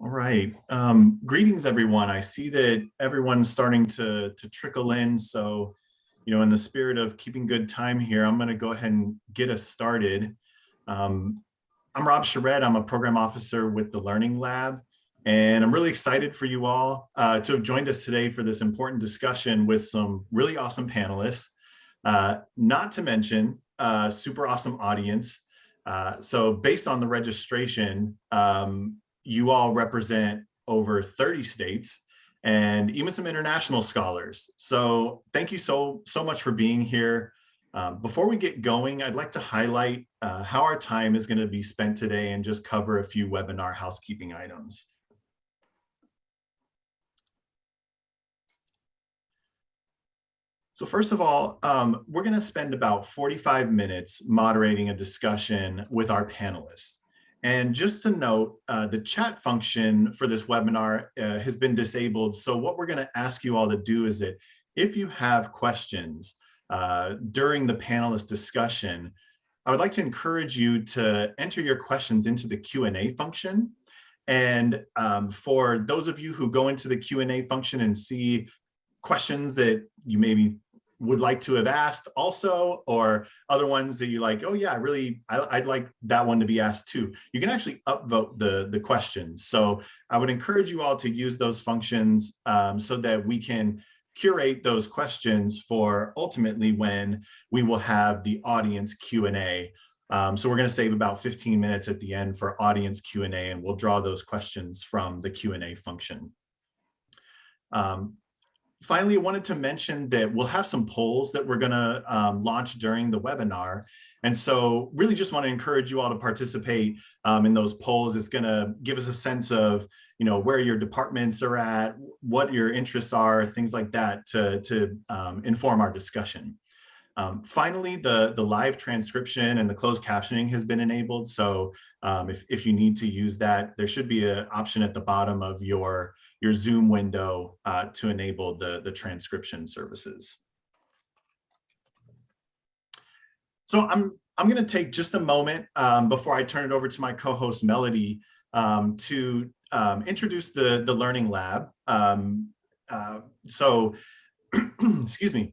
All right. Greetings, everyone. I see that everyone's starting to trickle in. So, in the spirit of keeping good time here, I'm going to go ahead and get us started. Um, I'm Rob Charette. I'm a program officer with the Learning Lab, and I'm really excited for you all to have joined us today for this important discussion with some really awesome panelists, not to mention a super awesome audience. So based on the registration, you all represent over 30 states and even some international scholars. So thank you so much for being here. Before we get going, I'd like to highlight how our time is going to be spent today and just cover a few webinar housekeeping items. So first of all, we're going to spend about 45 minutes moderating a discussion with our panelists. And just to note, the chat function for this webinar has been disabled. So what we're going to ask you all to do is that if you have questions during the panelist discussion, I would like to encourage you to enter your questions into the Q&A function. And for those of you who go into the Q&A function and see questions that you maybe would like to have asked also, or other ones that you like, oh yeah, I'd like that one to be asked too. You can actually upvote the questions. So I would encourage you all to use those functions so that we can curate those questions for ultimately when we will have the audience Q&A. So we're going to save about 15 minutes at the end for audience Q&A, and we'll draw those questions from the Q&A function. Finally, I wanted to mention that we'll have some polls that we're going to launch during the webinar. And so really just want to encourage you all to participate in those polls. It's going to give us a sense of, where your departments are at, what your interests are, things like that to inform our discussion. Finally, the live transcription and the closed captioning has been enabled. So if you need to use that, there should be an option at the bottom of your Zoom window to enable the transcription services. So I'm going to take just a moment before I turn it over to my co-host Melody to introduce the Learning Lab. Excuse me.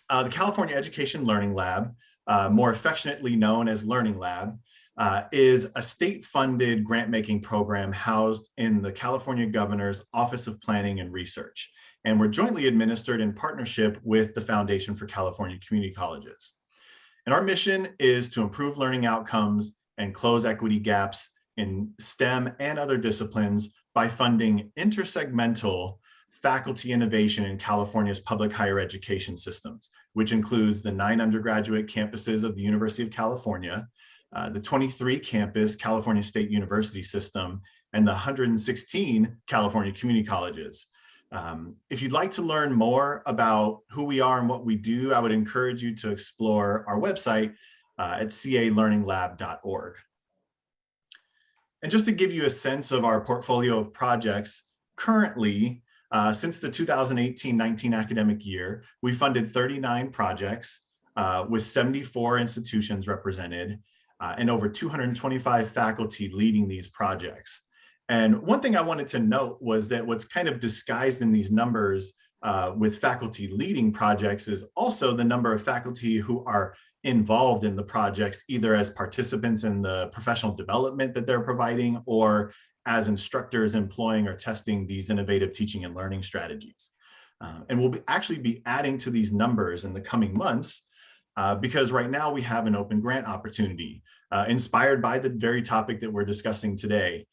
The California Education Learning Lab, more affectionately known as Learning Lab, is a state-funded grant-making program housed in the California Governor's Office of Planning and Research. And we're jointly administered in partnership with the Foundation for California Community Colleges. And our mission is to improve learning outcomes and close equity gaps in STEM and other disciplines by funding intersegmental faculty innovation in California's public higher education systems, which includes the 9 undergraduate campuses of the University of California, the 23 campus California State University system, and the 116 California community colleges. If you'd like to learn more about who we are and what we do, I would encourage you to explore our website at calearninglab.org. And just to give you a sense of our portfolio of projects, currently, since the 2018-19 academic year, we funded 39 projects with 74 institutions represented and over 225 faculty leading these projects. And one thing I wanted to note was that what's kind of disguised in these numbers with faculty leading projects is also the number of faculty who are involved in the projects, either as participants in the professional development that they're providing or as instructors employing or testing these innovative teaching and learning strategies. And we'll actually be adding to these numbers in the coming months because right now we have an open grant opportunity inspired by the very topic that we're discussing today.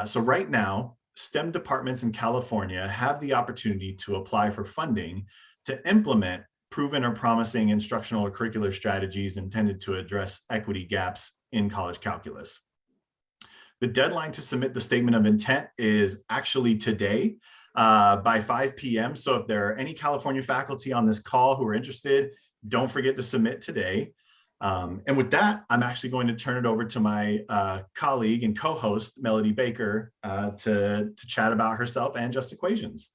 So right now, STEM departments in California have the opportunity to apply for funding to implement proven or promising instructional or curricular strategies intended to address equity gaps in college calculus. The deadline to submit the statement of intent is actually today by 5 p.m. So if there are any California faculty on this call who are interested, don't forget to submit today. And with that, I'm actually going to turn it over to my colleague and co-host, Melody Baker, to chat about herself and Just Equations.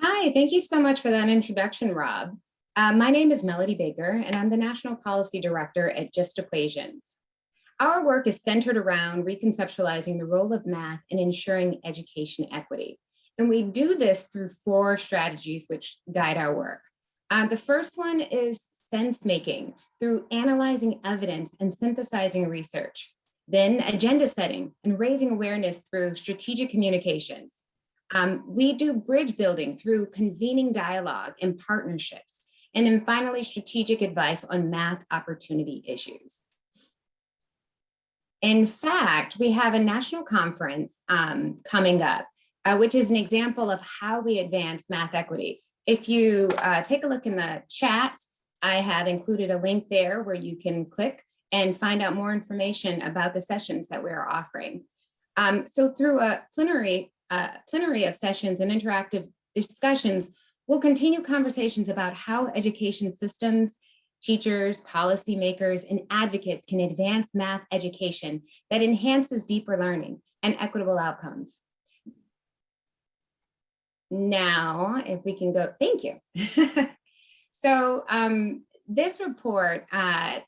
Hi, thank you so much for that introduction, Rob. My name is Melody Baker, and I'm the National Policy Director at Just Equations. Our work is centered around reconceptualizing the role of math in ensuring education equity. And we do this through 4 strategies which guide our work. The first one is sense making through analyzing evidence and synthesizing research. Then agenda setting and raising awareness through strategic communications. We do bridge building through convening dialogue and partnerships. And then finally, strategic advice on math opportunity issues. In fact, we have a national conference coming up, which is an example of how we advance math equity. If you take a look in the chat, I have included a link there where you can click and find out more information about the sessions that we're offering. So through a plenary of sessions and interactive discussions, we'll continue conversations about how education systems, teachers, policymakers, and advocates can advance math education that enhances deeper learning and equitable outcomes. Now, if we can go, thank you. So this report,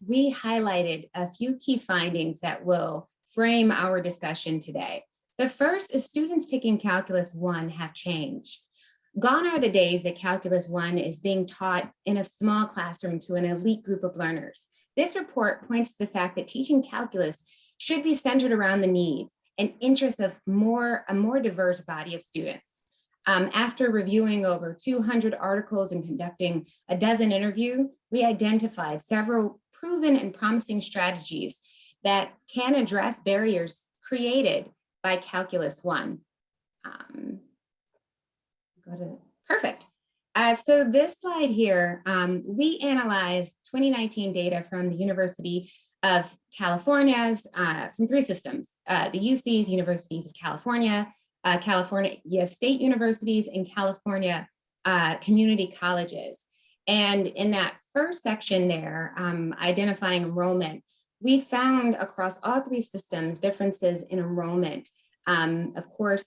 we highlighted a few key findings that will frame our discussion today. The first is students taking Calculus 1 have changed. Gone are the days that Calculus 1 is being taught in a small classroom to an elite group of learners. This report points to the fact that teaching calculus should be centered around the needs and interests of a more diverse body of students. After reviewing over 200 articles and conducting a dozen interviews, we identified several proven and promising strategies that can address barriers created by Calculus 1. Perfect. So this slide here, we analyzed 2019 data from the University of California's, from 3 systems, the UC's, Universities of California, California State Universities, and California community colleges. And in that first section there, identifying enrollment, we found across all 3 systems differences in enrollment. Of course,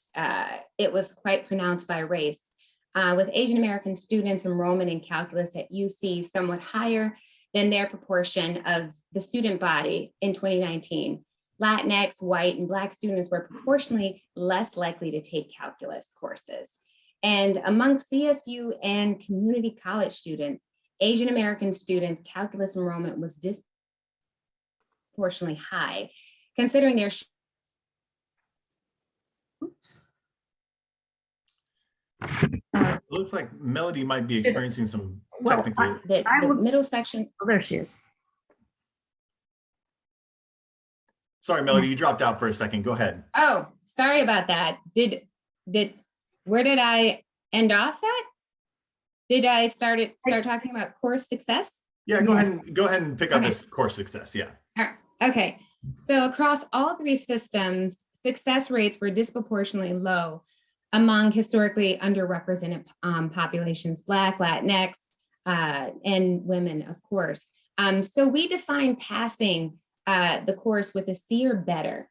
it was quite pronounced by race, with Asian American students enrollment in calculus at UC somewhat higher than their proportion of the student body in 2019. Latinx, white, and Black students were proportionally less likely to take calculus courses. And among CSU and community college students, Asian American students, calculus enrollment was disproportionately high, considering their It looks like Melody might be experiencing some technical. the middle section. Oh, there she is. Sorry, Melody, you dropped out for a second. Go ahead. Oh, sorry about that. Where did I end off at? Did I start talking about course success? Yeah, go ahead and pick up this course success. Yeah. Okay. So across all 3 systems, success rates were disproportionately low among historically underrepresented populations, Black, Latinx, and women, of course. So we define passing the course with a C or better.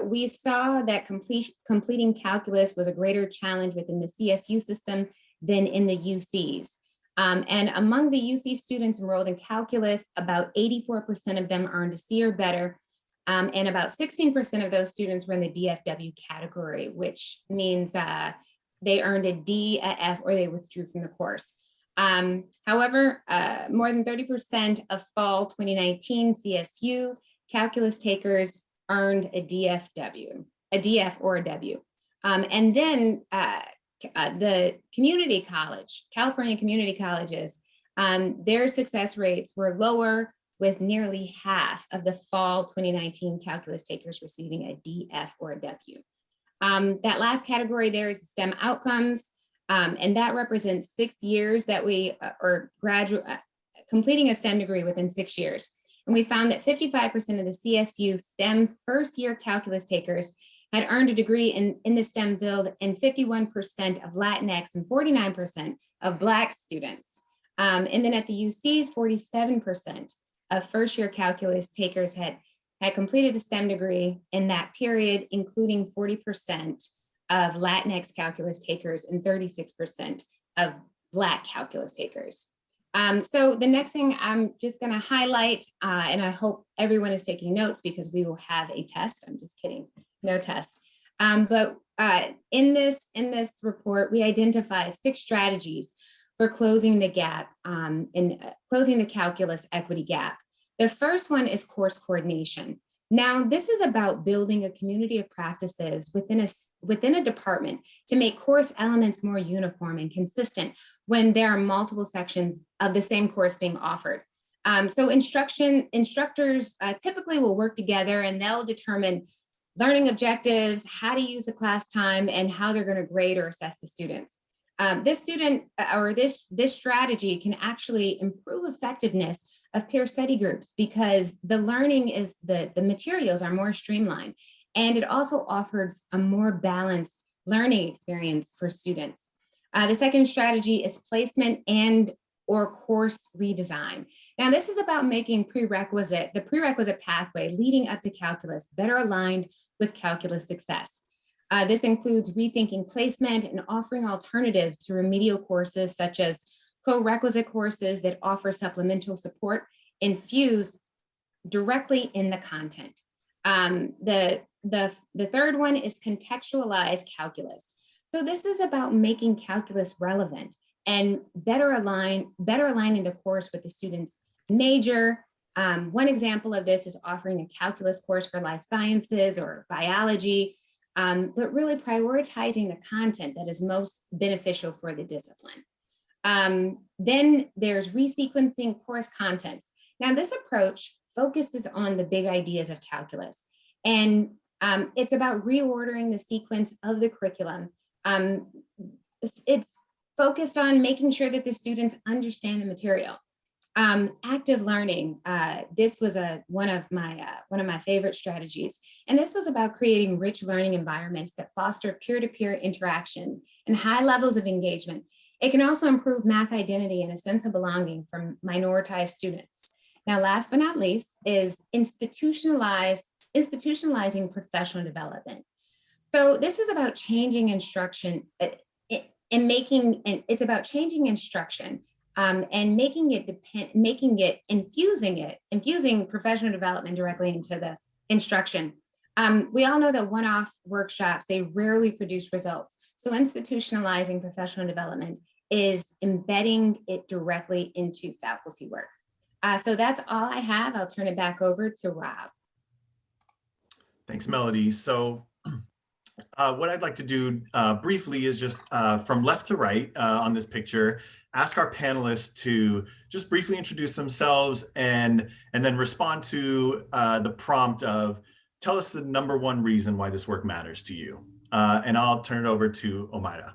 We saw that completing calculus was a greater challenge within the CSU system than in the UCs. And among the UC students enrolled in calculus, about 84% of them earned a C or better. And about 16% of those students were in the DFW category, which means they earned a D, a F, or they withdrew from the course. However, more than 30% of fall 2019 CSU calculus takers earned a DFW, a DF or a W. And then the community college, California community colleges, their success rates were lower, with nearly half of the fall 2019 calculus takers receiving a DF or a W. That last category there is STEM outcomes, and that represents 6 years that we completing a STEM degree within 6 years. And we found that 55% of the CSU STEM first year calculus takers had earned a degree in the STEM field, and 51% of Latinx and 49% of Black students. And then at the UCs, 47% of first year calculus takers had completed a STEM degree in that period, including 40% of Latinx calculus takers and 36% of Black calculus takers. So the next thing I'm just going to highlight, and I hope everyone is taking notes because we will have a test. I'm just kidding, no test. But in this report, we identify 6 strategies for closing the gap, closing the calculus equity gap. The first one is course coordination. Now, this is about building a community of practices within a department to make course elements more uniform and consistent when there are multiple sections of the same course being offered. So instructors typically will work together and they'll determine learning objectives, how to use the class time, and how they're going to grade or assess the students. This strategy can actually improve effectiveness of peer study groups because the learning is the materials are more streamlined, and it also offers a more balanced learning experience for students. The second strategy is placement and or course redesign. Now, this is about making the prerequisite pathway leading up to calculus better aligned with calculus success. This includes rethinking placement and offering alternatives to remedial courses such as co-requisite courses that offer supplemental support infused directly in the content. The third one is contextualized calculus. So this is about making calculus relevant and better aligning the course with the student's major. One example of this is offering a calculus course for life sciences or biology, but really prioritizing the content that is most beneficial for the discipline. Then there's resequencing course contents. Now, this approach focuses on the big ideas of calculus, and it's about reordering the sequence of the curriculum. It's focused on making sure that the students understand the material. Active learning. This was one of my favorite strategies, and this was about creating rich learning environments that foster peer-to-peer interaction and high levels of engagement. It can also improve math identity and a sense of belonging from minoritized students. Now, last but not least is institutionalizing professional development. So this is about changing instruction it's about changing instruction and infusing professional development directly into the instruction. We all know that one-off workshops, they rarely produce results. So institutionalizing professional development is embedding it directly into faculty work. So that's all I have. I'll turn it back over to Rob. Thanks, Melody. So what I'd like to do briefly is just from left to right on this picture, ask our panelists to just briefly introduce themselves and then respond to the prompt of, tell us the #1 reason why this work matters to you. And I'll turn it over to Omayra.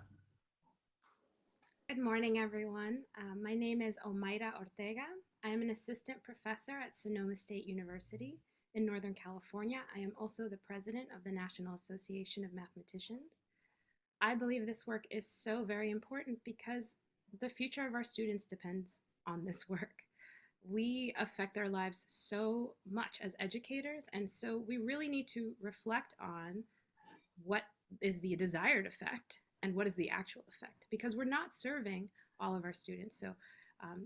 Good morning, everyone. My name is Omayra Ortega. I am an assistant professor at Sonoma State University in Northern California. I am also the president of the National Association of Mathematicians. I believe this work is so very important because the future of our students depends on this work. We affect their lives so much as educators, and so we really need to reflect on what is the desired effect and what is the actual effect, because we're not serving all of our students. So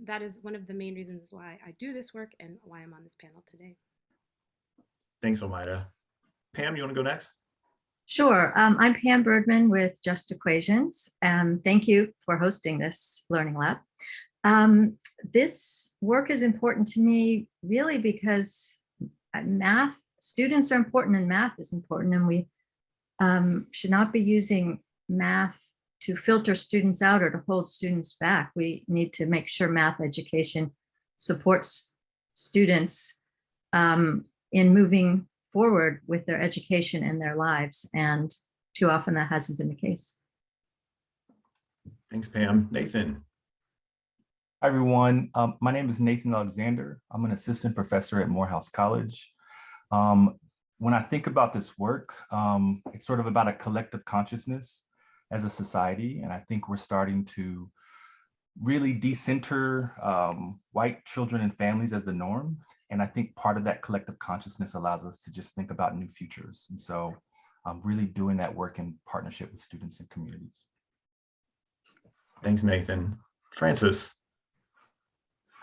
that is one of the main reasons why I do this work and why I'm on this panel today. Thanks, Omayra. Pam, you want to go next? Sure. I'm Pam Burdman with Just Equations. Thank you for hosting this Learning Lab. This work is important to me really because math, students are important and math is important, and we should not be using math to filter students out or to hold students back. We need to make sure math education supports students in moving forward with their education and their lives. And too often that hasn't been the case. Thanks, Pam. Nathan. Hi, everyone. My name is Nathan Alexander. I'm an assistant professor at Morehouse College. When I think about this work, it's sort of about a collective consciousness as a society. And I think we're starting to really decenter white children and families as the norm. And I think part of that collective consciousness allows us to just think about new futures. And so I'm really doing that work in partnership with students and communities. Thanks, Nathan. Francis.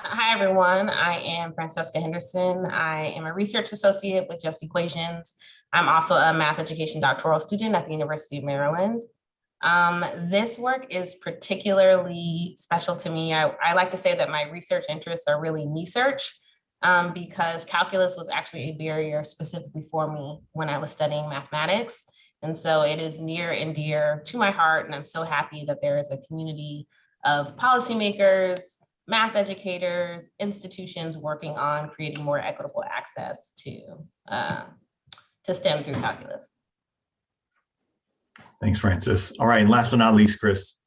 Hi, everyone. I am Francesca Henderson. I am a research associate with Just Equations. I'm also a math education doctoral student at the University of Maryland. This work is particularly special to me. I like to say that my research interests are really me-search because calculus was actually a barrier specifically for me when I was studying mathematics. And so it is near and dear to my heart. And I'm so happy that there is a community of policymakers, math educators, institutions working on creating more equitable access to STEM through calculus. Thanks, Francis. All right, and last but not least, Chris.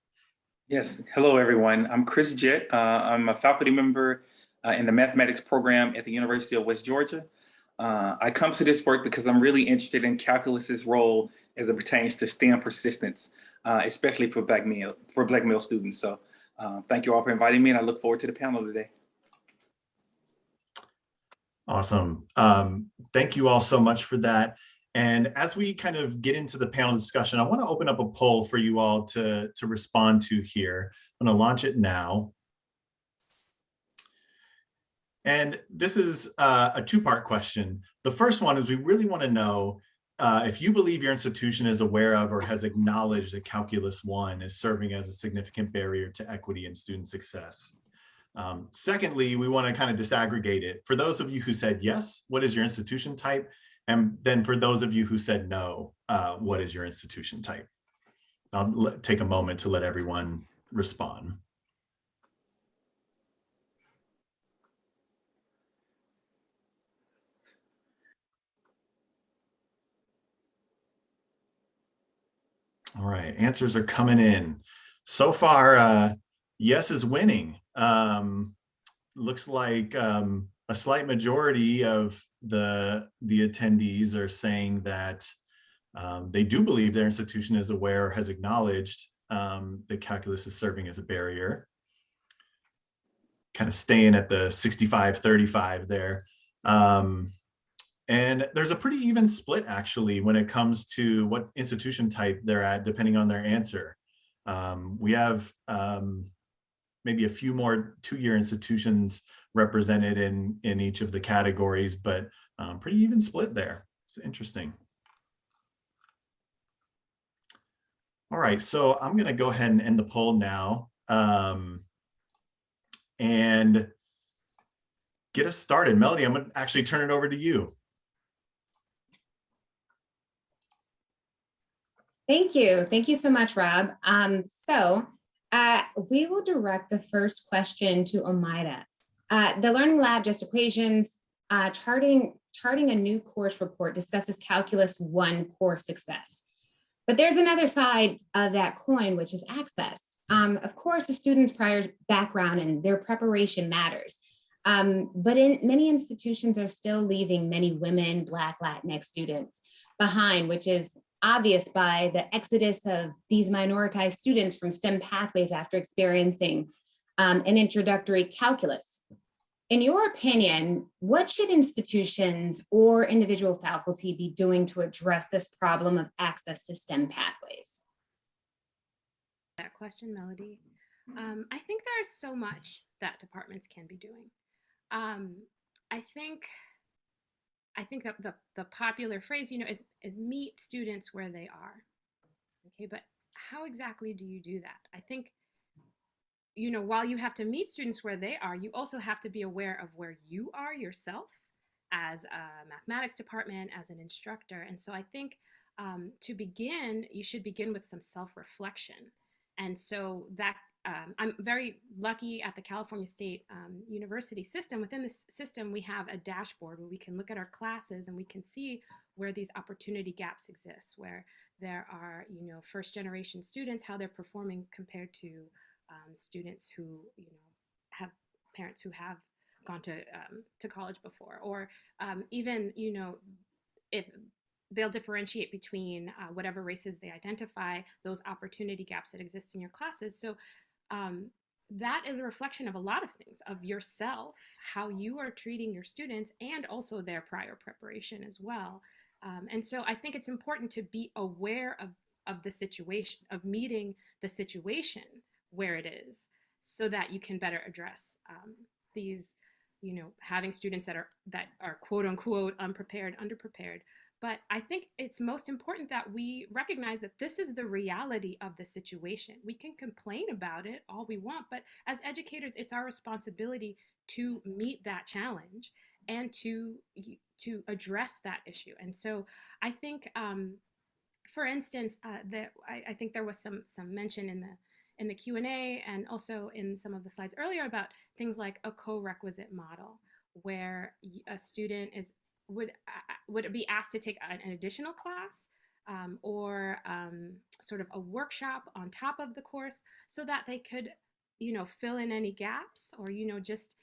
Yes, hello everyone. I'm Chris Jett. I'm a faculty member in the mathematics program at the University of West Georgia. I come to this work because I'm really interested in calculus's role as it pertains to STEM persistence, especially for Black male students. So thank you all for inviting me, and I look forward to the panel today. Awesome. Thank you all so much for that. And as we kind of get into the panel discussion, I want to open up a poll for you all to respond to here. I'm going to launch it now. And this is a two-part question. The first one is we really want to know if you believe your institution is aware of or has acknowledged that Calculus 1 is serving as a significant barrier to equity and student success. Secondly, we want to kind of disaggregate it. For those of you who said yes, what is your institution type? And then for those of you who said no, what is your institution type? I'll take a moment to let everyone respond. All right, answers are coming in. So far, yes is winning. Looks like a slight majority of the attendees are saying that they do believe their institution is aware or has acknowledged that calculus is serving as a barrier. Kind of staying at the 65-35 there. And there's a pretty even split actually when it comes to what institution type they're at, depending on their answer. We have maybe a few more two-year institutions represented in each of the categories, but pretty even split there. It's interesting. All right, so I'm going to go ahead and end the poll now and get us started. Melody, I'm going to actually turn it over to you. Thank you. Thank you so much, Rob. We will direct the first question to Omayra. The Learning Lab Just Equations charting a new course report discusses Calculus 1 core success. But there's another side of that coin, which is access. Of course, a student's prior background and their preparation matters. But many institutions are still leaving many women, Black, Latinx students behind, which is obvious by the exodus of these minoritized students from STEM pathways after experiencing an introductory calculus. In your opinion, what should institutions or individual faculty be doing to address this problem of access to STEM pathways? That question, Melody. I think there's so much that departments can be doing. I think that the popular phrase, is meet students where they are. Okay, but how exactly do you do that? I think, while you have to meet students where they are, you also have to be aware of where you are yourself as a mathematics department, as an instructor. And so I think to begin, you should begin with some self-reflection. And so that I'm very lucky at the California State University system. Within this system, we have a dashboard where we can look at our classes and we can see where these opportunity gaps exist, where there are, first generation students, how they're performing compared to students who, have parents who have gone to college before, or even, if they'll differentiate between whatever races they identify, those opportunity gaps that exist in your classes. So that is a reflection of a lot of things, of yourself, how you are treating your students, and also their prior preparation as well. And so I think it's important to be aware of the situation, of meeting the situation where it is, so that you can better address these, having students that are quote unquote unprepared, underprepared. But I think it's most important that we recognize that this is the reality of the situation. We can complain about it all we want, but as educators, it's our responsibility to meet that challenge and to address that issue. And so I think, for instance, I think there was some mention in the Q&A and also in some of the slides earlier about things like a co-requisite model, where a student would be asked to take an additional class or sort of a workshop on top of the course, so that they could, fill in any gaps, or, just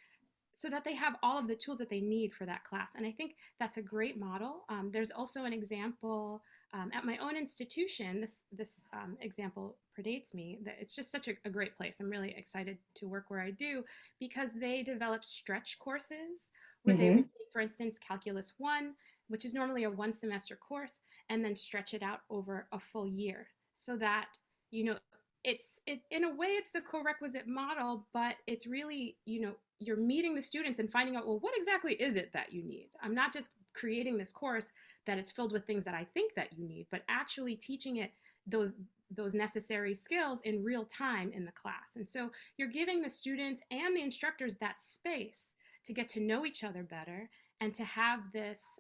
so that they have all of the tools that they need for that class. And I think that's a great model. There's also an example at my own institution. This example predates me. It's just such a great place. I'm really excited to work where I do, because they develop stretch courses where they would take, for instance, Calculus 1, which is normally a 1-semester course, and then stretch it out over a full year, so that, it's in a way it's the co-requisite model, but it's really, you're meeting the students and finding out, well, what exactly is it that you need? I'm not just creating this course that is filled with things that I think that you need, but actually teaching it those necessary skills in real time in the class. And so you're giving the students and the instructors that space to get to know each other better, and to have this,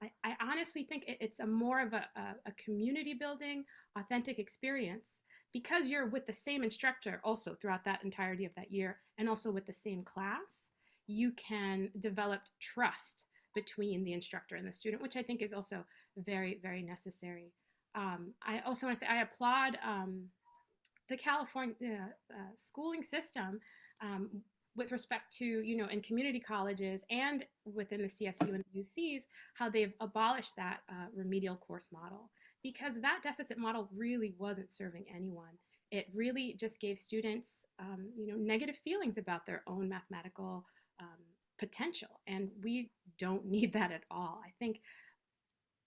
I honestly think it's a more of a community building, authentic experience, because you're with the same instructor also throughout that entirety of that year, and also with the same class. You can develop trust between the instructor and the student, which I think is also very, very necessary. I also want to say I applaud the California schooling system with respect to, in community colleges and within the CSU and the UCs, how they've abolished that remedial course model, because that deficit model really wasn't serving anyone. It really just gave students, negative feelings about their own mathematical potential, and we don't need that at all. I think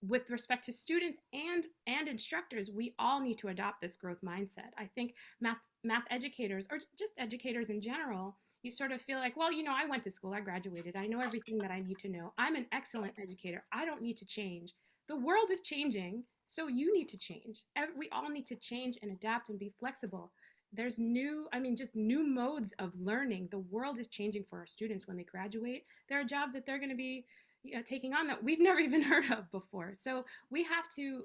with respect to students and instructors, we all need to adopt this growth mindset. I think math educators, or just educators in general, you sort of feel like, well, I went to school, I graduated, I know everything that I need to know. I'm an excellent educator. I don't need to change. The world is changing, so you need to change. We all need to change and adapt and be flexible. There's new modes of learning. The world is changing for our students when they graduate. There are jobs that they're going to be taking on that we've never even heard of before. So we have to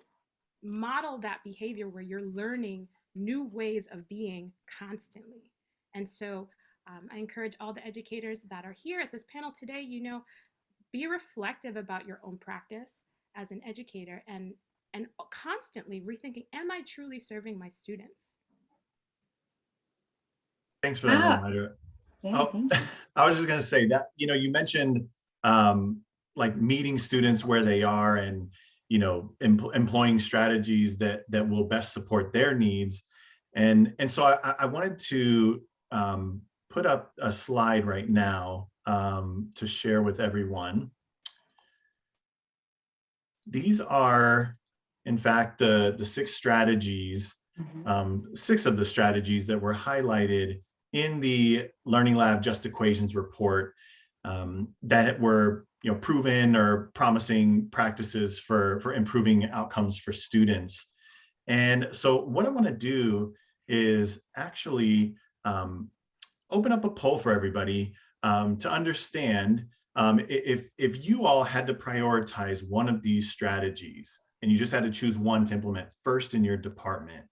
model that behavior where you're learning new ways of being constantly. And so I encourage all the educators that are here at this panel today, be reflective about your own practice as an educator, and constantly rethinking, am I truly serving my students? Thanks for that, Omayra. I was just going to say that, you mentioned like meeting students where they are, and, employing strategies that will best support their needs. And so I wanted to put up a slide right now to share with everyone. These are, in fact, the 6 strategies, 6 of the strategies that were highlighted in the Learning Lab Just Equations report that were proven or promising practices for improving outcomes for students. And so what I want to do is actually open up a poll for everybody to understand if you all had to prioritize one of these strategies, and you just had to choose one to implement first in your department,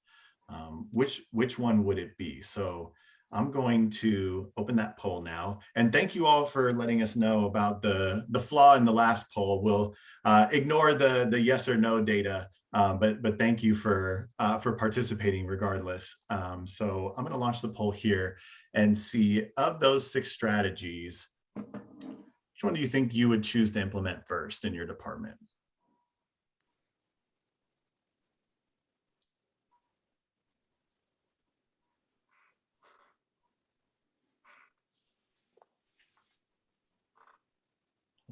which one would it be? So I'm going to open that poll now, and thank you all for letting us know about the flaw in the last poll. We'll ignore the yes or no data, but thank you for participating regardless. So I'm going to launch the poll here and see, of those 6 strategies, which one do you think you would choose to implement first in your department?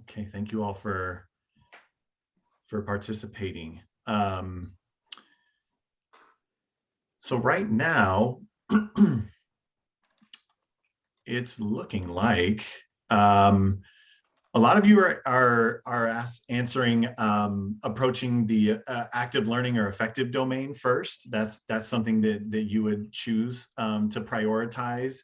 Okay, thank you all for participating. So right now, it's looking like a lot of you are answering approaching the active learning or effective domain first. That's something that you would choose to prioritize.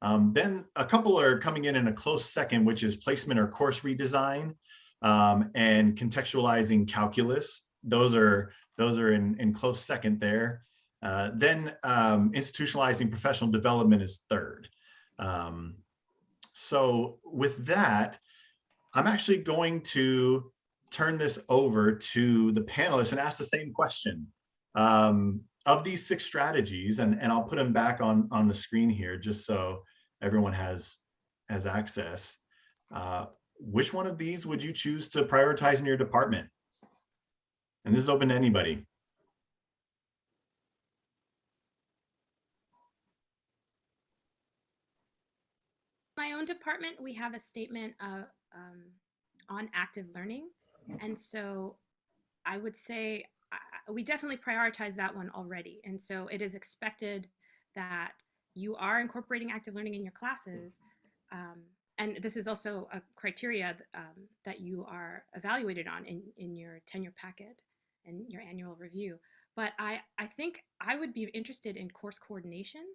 Then a couple are coming in a close second, which is placement or course redesign and contextualizing calculus. Those are in close second there. Then institutionalizing professional development is third. So with that, I'm actually going to turn this over to the panelists and ask the same question. Of these 6 strategies, and I'll put them back on the screen here just so everyone has access. Which one of these would you choose to prioritize in your department? And this is open to anybody. My own department, we have a statement on active learning. And so I would say we definitely prioritize that one already. And so it is expected that you are incorporating active learning in your classes. And this is also a criteria that you are evaluated on in your tenure packet and your annual review. But I think I would be interested in course coordination.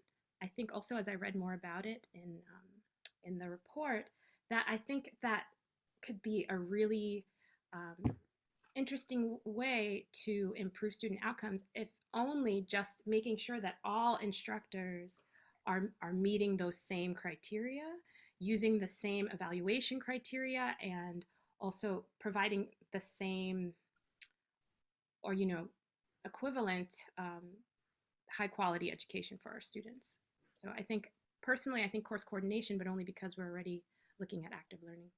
I think also, as I read more about it in the report, that I think that could be a really interesting way to improve student outcomes, if only just making sure that all instructors are meeting those same criteria, using the same evaluation criteria, and also providing the same or equivalent high quality education for our students. So I think personally, I think course coordination, but only because we're already looking at active learning.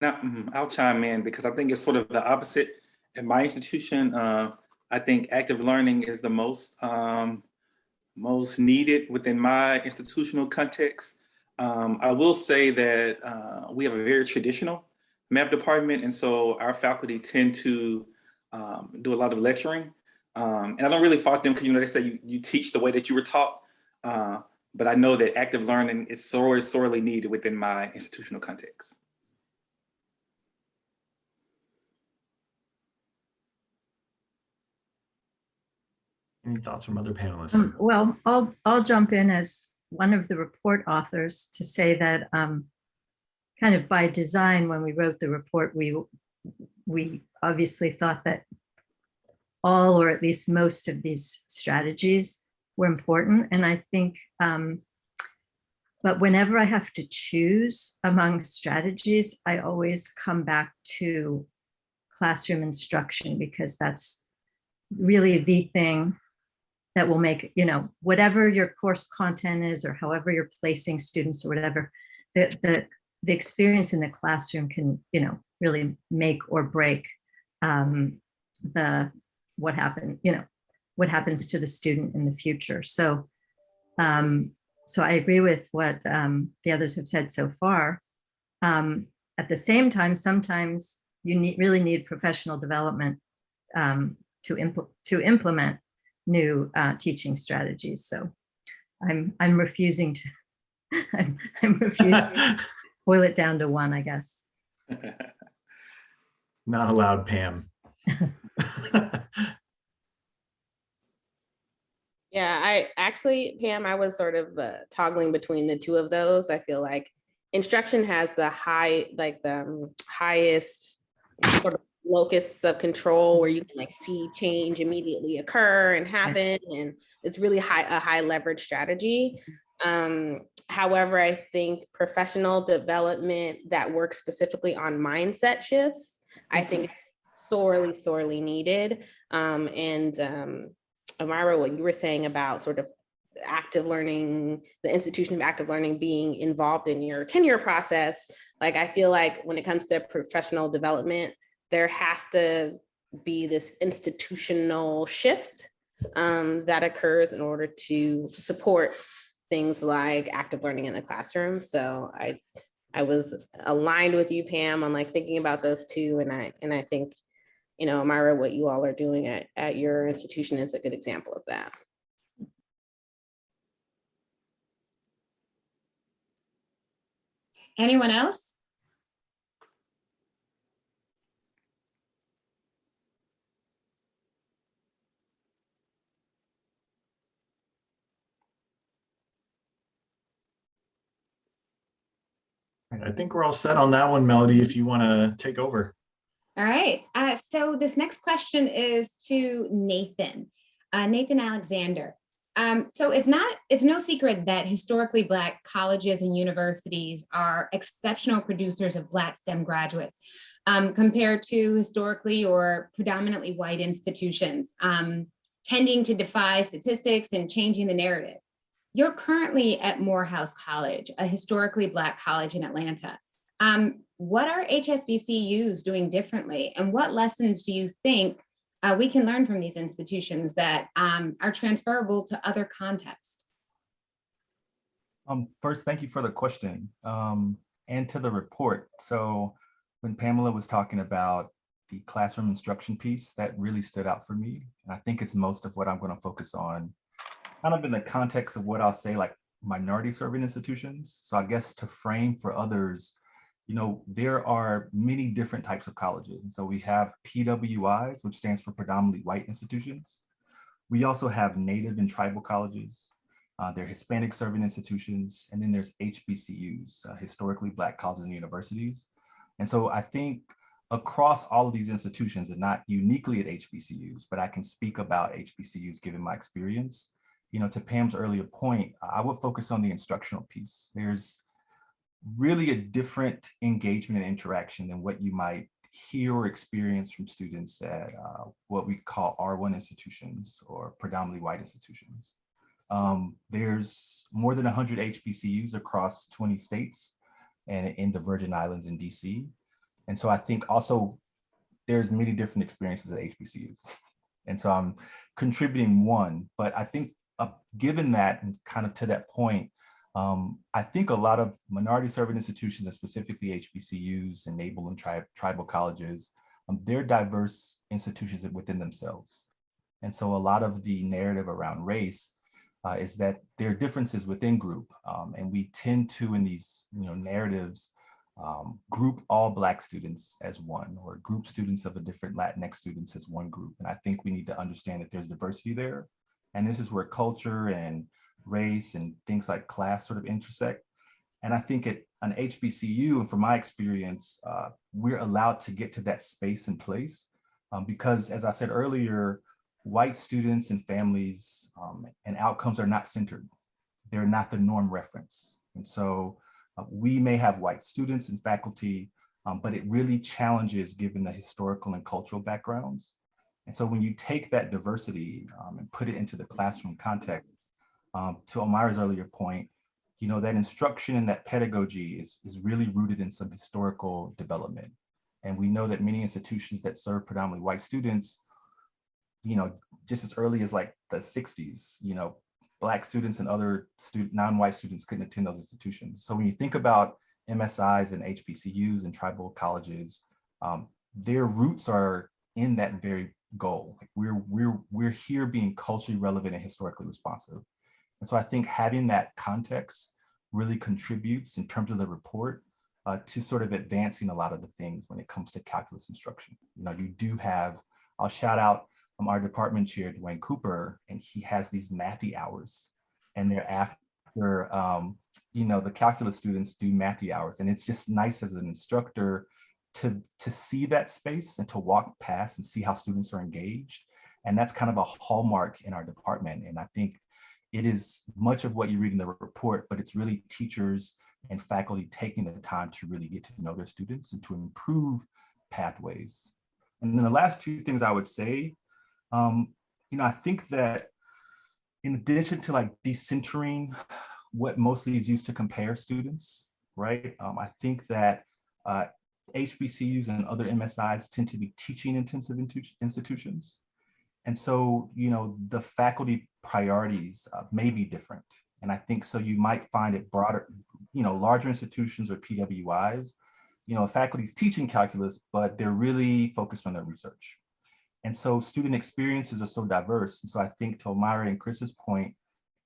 Now, I'll chime in because I think it's sort of the opposite. In my institution, I think active learning is the most needed within my institutional context. I will say that we have a very traditional math department, and so our faculty tend to do a lot of lecturing. And I don't really fault them because they say you teach the way that you were taught. But I know that active learning is sorely needed within my institutional context. Any thoughts from other panelists? Well, I'll jump in as one of the report authors to say that kind of by design, when we wrote the report, we obviously thought that all or at least most of these strategies were important. And I think, but whenever I have to choose among strategies, I always come back to classroom instruction, because that's really the thing that will make, whatever your course content is, or however you're placing students or whatever, the experience in the classroom can, really make or break what happens to the student in the future. So, so I agree with what the others have said so far. At the same time, sometimes you really need professional development to implement new teaching strategies. So I'm refusing to I'm refusing to boil it down to one, I guess. Not allowed, Pam. Yeah, Pam, I was sort of toggling between the two of those. I feel like instruction has the highest sort of locus of control, where you can see change immediately occur and happen, and it's really a high leverage strategy. However, I think professional development that works specifically on mindset shifts, I think sorely needed. Omayra, what you were saying about sort of active learning, the institution of active learning being involved in your tenure process, I feel like when it comes to professional development, there has to be this institutional shift that occurs in order to support things like active learning in the classroom. So I was aligned with you, Pam, on thinking about those two, and I think, Omayra, what you all are doing at your institution is a good example of that. Anyone else? I think we're all set on that one, Melody, if you want to take over. All right. So this next question is to Nathan, Nathan Alexander. So it's no secret that historically Black colleges and universities are exceptional producers of Black STEM graduates compared to historically or predominantly white institutions, tending to defy statistics and changing the narrative. You're currently at Morehouse College, a historically Black college in Atlanta. What are HSBCUs doing differently? And what lessons do you think we can learn from these institutions that are transferable to other contexts? First, thank you for the question and to the report. So when Pamela was talking about the classroom instruction piece, that really stood out for me. And I think it's most of what I'm going to focus on, kind of in the context of what I'll say, like minority serving institutions. So I guess to frame for others, you know, there are many different types of colleges. And so we have PWIs, which stands for predominantly white institutions. We also have Native and tribal colleges. There are Hispanic serving institutions. And then there's HBCUs, historically Black colleges and universities. And so I think across all of these institutions, and not uniquely at HBCUs, but I can speak about HBCUs given my experience. You know, to Pam's earlier point, I would focus on the instructional piece. There's really a different engagement and interaction than what you might hear or experience from students at what we call R1 institutions or predominantly white institutions. There's more than 100 HBCUs across 20 states and in the Virgin Islands in DC. And so I think also there's many different experiences at HBCUs. And so I'm contributing one, but I think given that and kind of to that point, I think a lot of minority serving institutions and specifically HBCUs and NABLE and tribal colleges, they're diverse institutions within themselves. And so a lot of the narrative around race is that there are differences within group. And we tend to, in these narratives, group all Black students as one, or group students of a different Latinx students as one group. And I think we need to understand that there's diversity there. And this is where culture and race and things like class sort of intersect. And I think at an HBCU, and from my experience, we're allowed to get to that space and place because, as I said earlier, white students and families and outcomes are not centered. They're not the norm reference. And so we may have white students and faculty, but it really challenges given the historical and cultural backgrounds. And so when you take that diversity and put it into the classroom context, to Omayra's earlier point, that instruction and that pedagogy is really rooted in some historical development. And we know that many institutions that serve predominantly white students, just as early as like the 60s, Black students and other non-white students couldn't attend those institutions. So when you think about MSIs and HBCUs and tribal colleges, their roots are in that very goal. Like we're here being culturally relevant and historically responsive. And so I think having that context really contributes in terms of the report to sort of advancing a lot of the things when it comes to calculus instruction. You do have, I'll shout out our department chair, Dwayne Cooper, and he has these mathy hours. And they're after, the calculus students do mathy hours. And it's just nice as an instructor to see that space and to walk past and see how students are engaged. And that's kind of a hallmark in our department. And I think it is much of what you read in the report, but it's really teachers and faculty taking the time to really get to know their students and to improve pathways. And then the last two things I would say, I think that in addition to like decentering what mostly is used to compare students, right? I think that HBCUs and other MSIs tend to be teaching intensive institutions. And so, the faculty priorities may be different. And I think so you might find it broader, larger institutions or PWIs, faculty's teaching calculus, but they're really focused on their research. And so student experiences are so diverse. And so I think to Omayra and Chris's point,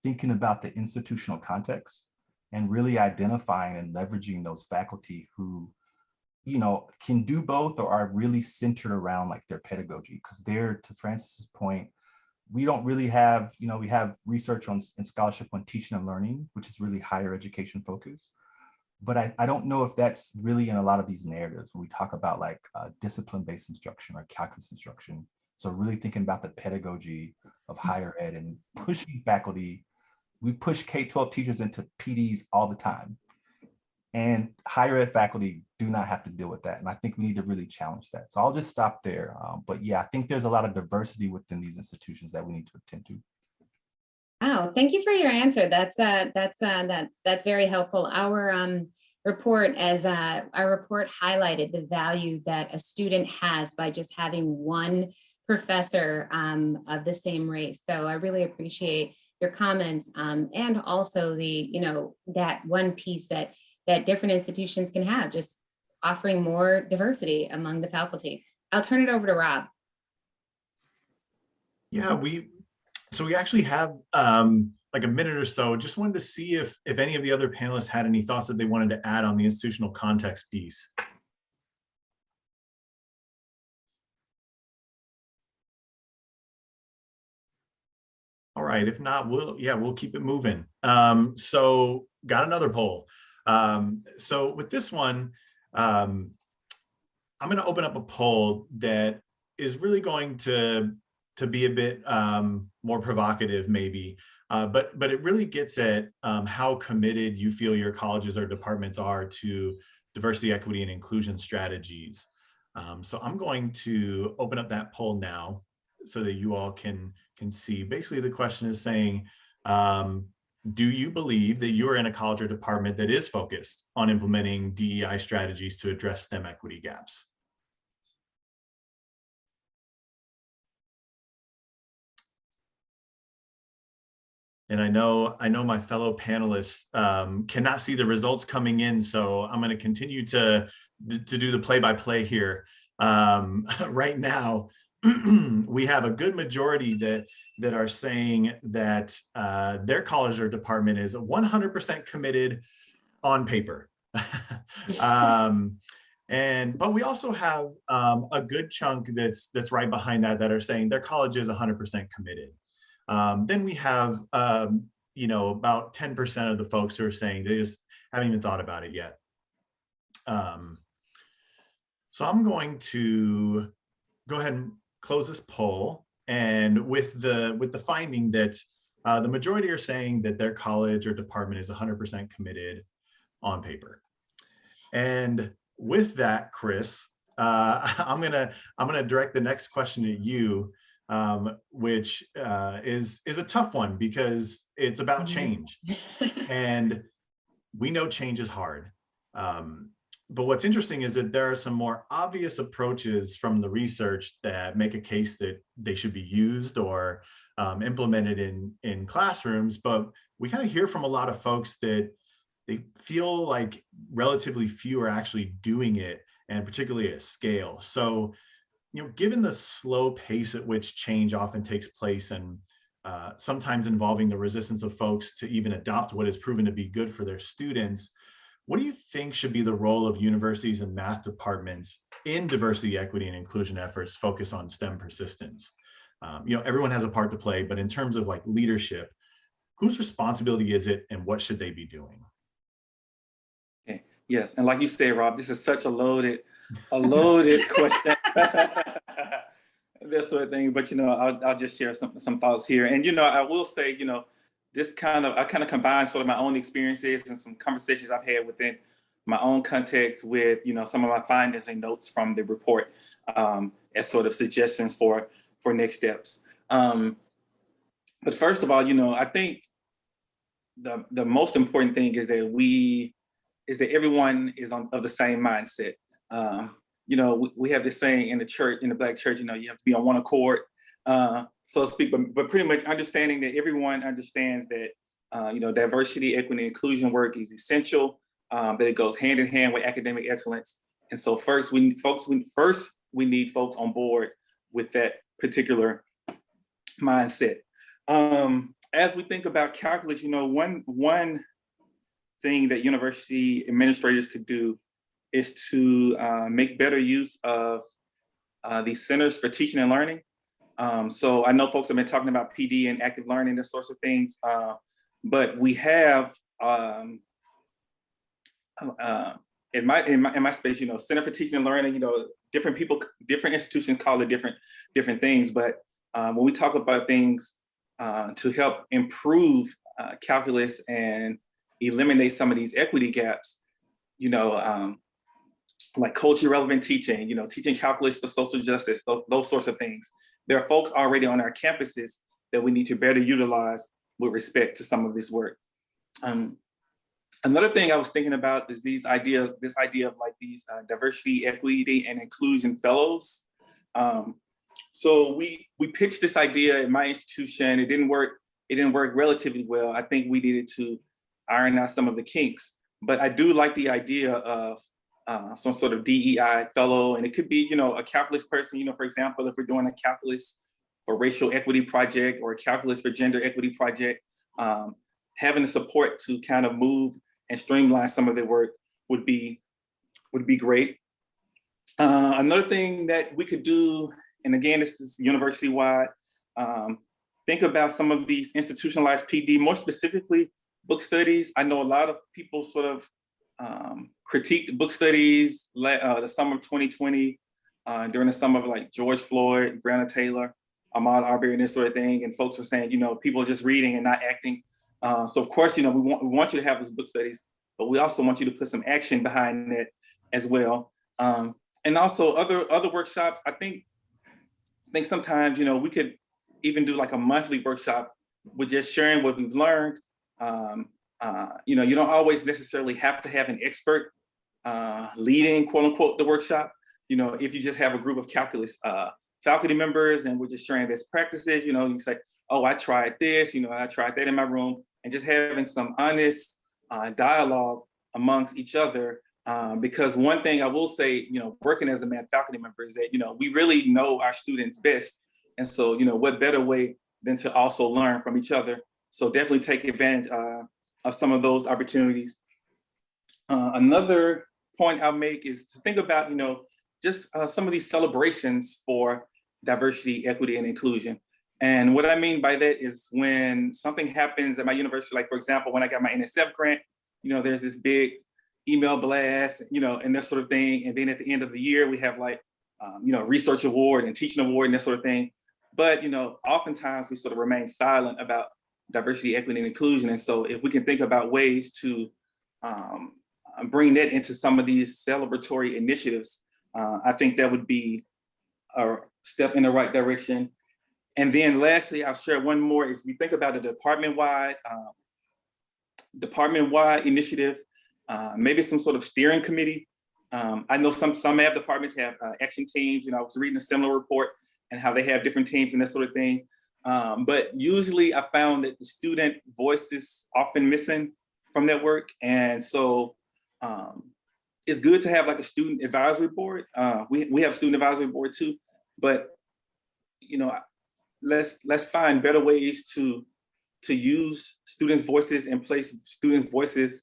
thinking about the institutional context and really identifying and leveraging those faculty who, you know, can do both or are really centered around like their pedagogy. Because there, to Francis's point, we don't really have, you know, we have research on and scholarship on teaching and learning, which is really higher education focused. But I don't know if that's really in a lot of these narratives when we talk about like discipline-based instruction or calculus instruction. So really thinking about the pedagogy of higher ed and pushing faculty. We push K-12 teachers into PDs all the time. And higher ed faculty do not have to deal with that. And I think we need to really challenge that. So I'll just stop there. But yeah, I think there's a lot of diversity within these institutions that we need to attend to. Oh, thank you for your answer. That's very helpful. Our report highlighted the value that a student has by just having one professor of the same race. So I really appreciate your comments, and also the, you know, that one piece that different institutions can have, just offering more diversity among the faculty. I'll turn it over to Rob. Yeah, we actually have like a minute or so. Just wanted to see if any of the other panelists had any thoughts that they wanted to add on the institutional context piece. All right, if not, we'll keep it moving. So got another poll. So with this one, I'm going to open up a poll that is really going to be a bit more provocative, maybe, but it really gets at how committed you feel your colleges or departments are to diversity, equity, and inclusion strategies. So I'm going to open up that poll now so that you all can see. Basically, the question is saying, do you believe that you are in a college or department that is focused on implementing DEI strategies to address STEM equity gaps? And I know my fellow panelists cannot see the results coming in, so I'm going to continue to do the play-by-play here. Right now, we have a good majority that are saying that their college or department is 100% committed on paper. But we also have a good chunk that's right behind that are saying their college is 100% committed. Then we have you know, about 10% of the folks who are saying they just haven't even thought about it yet. So I'm going to go ahead and close this poll, and with the finding that the majority are saying that their college or department is 100% committed on paper. And with that, Chris, I'm gonna direct the next question at you, which is a tough one because it's about change, and we know change is hard. But what's interesting is that there are some more obvious approaches from the research that make a case that they should be used or implemented in classrooms. But we kind of hear from a lot of folks that they feel like relatively few are actually doing it, and particularly at scale. So, you know, given the slow pace at which change often takes place, and sometimes involving the resistance of folks to even adopt what is proven to be good for their students, what do you think should be the role of universities and math departments in diversity, equity, and inclusion efforts focus on STEM persistence? You know, everyone has a part to play, but in terms of like leadership, whose responsibility is it, and what should they be doing? Okay. Yes, and like you said, Rob, this is such a loaded question. That sort of thing. But you know, I'll just share some thoughts here. And you know, I will say, you know, I kind of combine sort of my own experiences and some conversations I've had within my own context with, you know, some of my findings and notes from the report as sort of suggestions for next steps. But first of all, you know, I think the most important thing is that everyone is of the same mindset. You know, we have this saying in the church, in the Black church, you know, you have to be on one accord, so to speak, but pretty much understanding that everyone understands that, you know, diversity, equity, and inclusion work is essential, that it goes hand in hand with academic excellence. And so first we need folks on board with that particular mindset. As we think about calculus, you know, one thing that university administrators could do is to make better use of these centers for teaching and learning. So I know folks have been talking about PD and active learning, those sorts of things, but we have in my space, Center for Teaching and Learning, different people, different institutions call it different things. But when we talk about things to help improve calculus and eliminate some of these equity gaps, like culturally relevant teaching, teaching calculus for social justice, those sorts of things. There are folks already on our campuses that we need to better utilize with respect to some of this work. Another thing I was thinking about is this idea of like these diversity, equity, and inclusion fellows. So we pitched this idea in my institution. It didn't work relatively well. I think we needed to iron out some of the kinks, but I do like the idea of some sort of DEI fellow, and it could be, a calculus person, for example, if we're doing a calculus for racial equity project or a calculus for gender equity project, having the support to kind of move and streamline some of their work would be great. Another thing that we could do, and again, this is university-wide, think about some of these institutionalized PD, more specifically book studies. I know a lot of people sort of critiqued book studies the summer of 2020, during the summer of like George Floyd, Breonna Taylor, Ahmaud Arbery, and this sort of thing. And folks were saying, people are just reading and not acting. So of course, we want you to have those book studies, but we also want you to put some action behind it as well. And also other workshops. I think sometimes, we could even do like a monthly workshop with just sharing what we've learned. You don't always necessarily have to have an expert leading, quote unquote, the workshop. If you just have a group of calculus faculty members and we're just sharing best practices, you say, oh, I tried this, I tried that in my room, and just having some honest dialogue amongst each other. Because one thing I will say, working as a math faculty member is that, we really know our students best. And so, what better way than to also learn from each other. So definitely take advantage of some of those opportunities. Another point I'll make is to think about, just some of these celebrations for diversity, equity, and inclusion. And what I mean by that is when something happens at my university, like for example, when I got my NSF grant, there's this big email blast, and that sort of thing. And then at the end of the year, we have like, research award and teaching award and that sort of thing. But, oftentimes we sort of remain silent about diversity, equity, and inclusion. And so if we can think about ways to bring that into some of these celebratory initiatives, I think that would be a step in the right direction. And then lastly, I'll share one more. Is we think about a department-wide initiative, maybe some sort of steering committee. I know some math departments have action teams. I was reading a similar report and how they have different teams and that sort of thing. But usually I found that the student voice is often missing from that work. And so it's good to have like a student advisory board. We have student advisory board too, but let's find better ways to use students' voices and place students' voices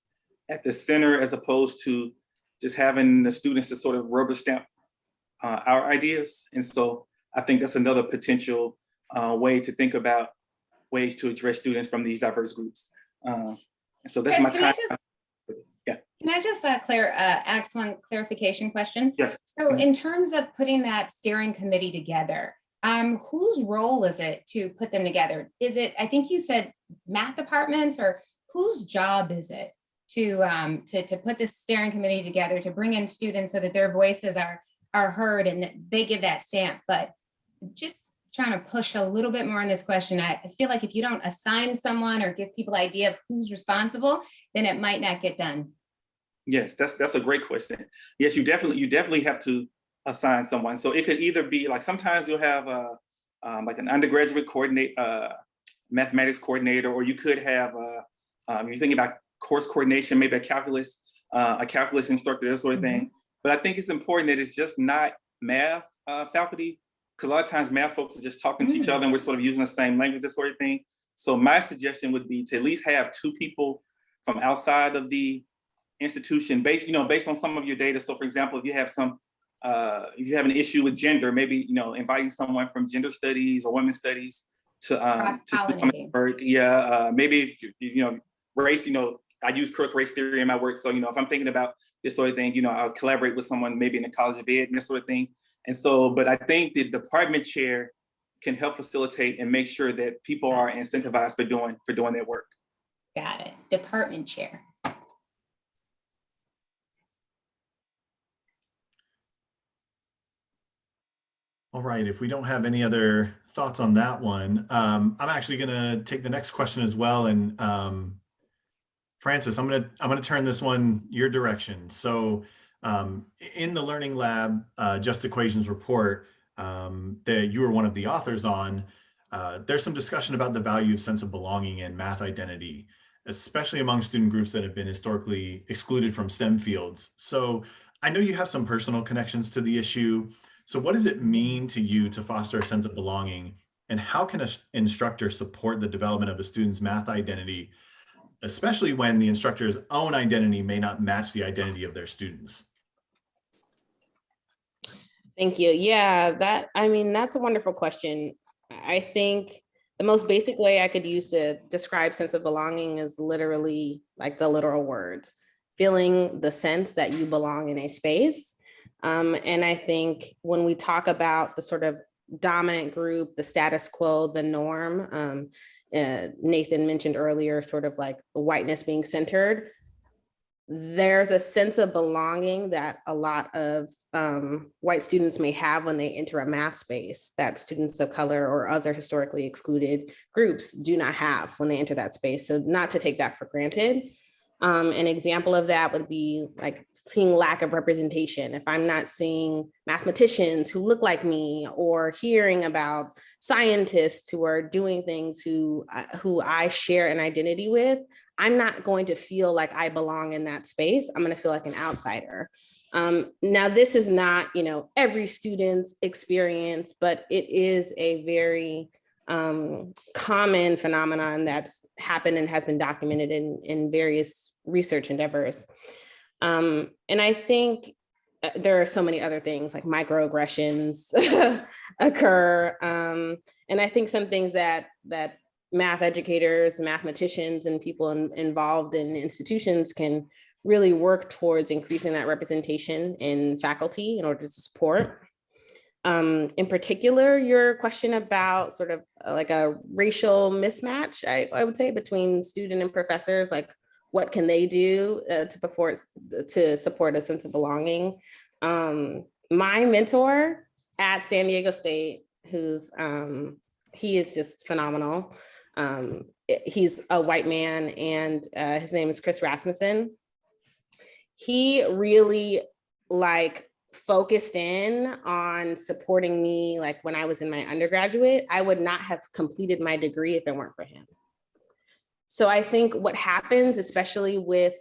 at the center, as opposed to just having the students to sort of rubber stamp our ideas. And so I think that's another potential way to think about ways to address students from these diverse groups. And so that's Chris, my time. Can I just ask one clarification question? Yeah. So in terms of putting that steering committee together, whose role is it to put them together? Is it, I think you said math departments, or whose job is it to put this steering committee together, to bring in students so that their voices are heard and that they give that stamp? But just trying to push a little bit more on this question. I feel like if you don't assign someone or give people idea of who's responsible, then it might not get done. Yes, that's a great question. Yes, you definitely have to assign someone. So it could either be like, sometimes you'll have like an undergraduate mathematics coordinator, or you could have you're thinking about course coordination, maybe a calculus instructor, that sort of thing. But I think it's important that it's just not math faculty, because a lot of times math folks are just talking to each other and we're sort of using the same language, that sort of thing. So my suggestion would be to at least have two people from outside of the institution based, based on some of your data. So for example, if you have an issue with gender, maybe, inviting someone from gender studies or women's studies to Cross-pollinating. maybe if race, I use critical race theory in my work. So, if I'm thinking about this sort of thing, I'll collaborate with someone maybe in the College of Ed and this sort of thing. And so, but I think the department chair can help facilitate and make sure that people are incentivized for doing their work. Got it. Department chair. All right, if we don't have any other thoughts on that one, I'm actually gonna take the next question as well. And Francis, I'm gonna turn this one your direction. So in the Learning Lab Just Equations report that you were one of the authors on, there's some discussion about the value of sense of belonging and math identity, especially among student groups that have been historically excluded from STEM fields. So I know you have some personal connections to the issue. So what does it mean to you to foster a sense of belonging, and how can an instructor support the development of a student's math identity, especially when the instructor's own identity may not match the identity of their students? Thank you. Yeah, that's a wonderful question. I think the most basic way I could use to describe sense of belonging is literally like the literal words, feeling the sense that you belong in a space. And I think when we talk about the sort of dominant group, the status quo, the norm, Nathan mentioned earlier, sort of like whiteness being centered, there's a sense of belonging that a lot of white students may have when they enter a math space that students of color or other historically excluded groups do not have when they enter that space. So not to take that for granted. An example of that would be like seeing lack of representation. If I'm not seeing mathematicians who look like me, or hearing about scientists who are doing things who I share an identity with, I'm not going to feel like I belong in that space. I'm going to feel like an outsider. Now, this is not, every student's experience, but it is a very common phenomenon that's happened and has been documented in various research endeavors. And I think there are so many other things like microaggressions occur. And I think some things that math educators, mathematicians, and people involved in institutions can really work towards increasing that representation in faculty in order to support. In particular, your question about sort of like a racial mismatch, I would say, between student and professors, like what can they do to support a sense of belonging? My mentor at San Diego State, he is just phenomenal. He's a white man, and his name is Chris Rasmussen. He really focused in on supporting me. Like when I was in my undergraduate, I would not have completed my degree if it weren't for him. So I think what happens, especially with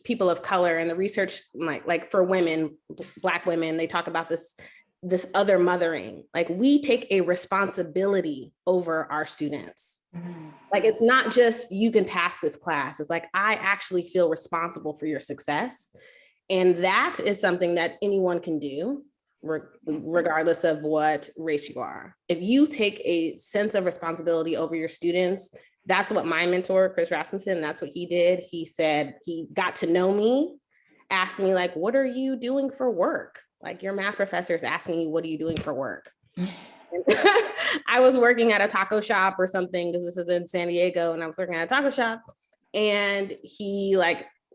people of color and the research, like for women, Black women, they talk about this other mothering. Like we take a responsibility over our students. Like it's not just you can pass this class. It's like I actually feel responsible for your success. And that is something that anyone can do, regardless of what race you are. If you take a sense of responsibility over your students, that's what my mentor, Chris Rasmussen, that's what he did. He said he got to know me, asked me like, what are you doing for work? Like your math professor is asking you, what are you doing for work? I was working at a taco shop or something, because this is in San Diego, and I was working at a taco shop, and he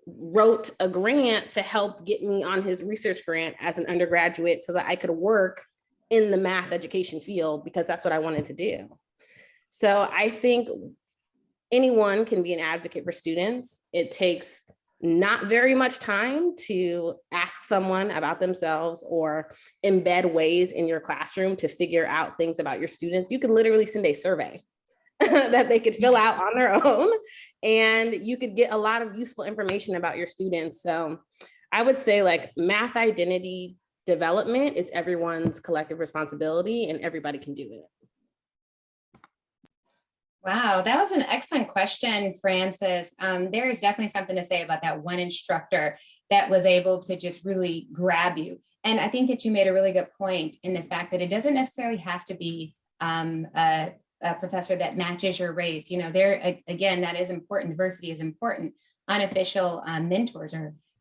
wrote a grant to help get me on his research grant as an undergraduate so that I could work in the math education field, because that's what I wanted to do. So I think anyone can be an advocate for students. It takes not very much time to ask someone about themselves or embed ways in your classroom to figure out things about your students. You could literally send a survey that they could fill out on their own, and you could get a lot of useful information about your students. So I would say math identity development is everyone's collective responsibility, and everybody can do it. Wow, that was an excellent question, Francis. There is definitely something to say about that one instructor that was able to just really grab you. And I think that you made a really good point in the fact that it doesn't necessarily have to be a professor that matches your race. You know, again, that is important. Diversity is important. Unofficial mentors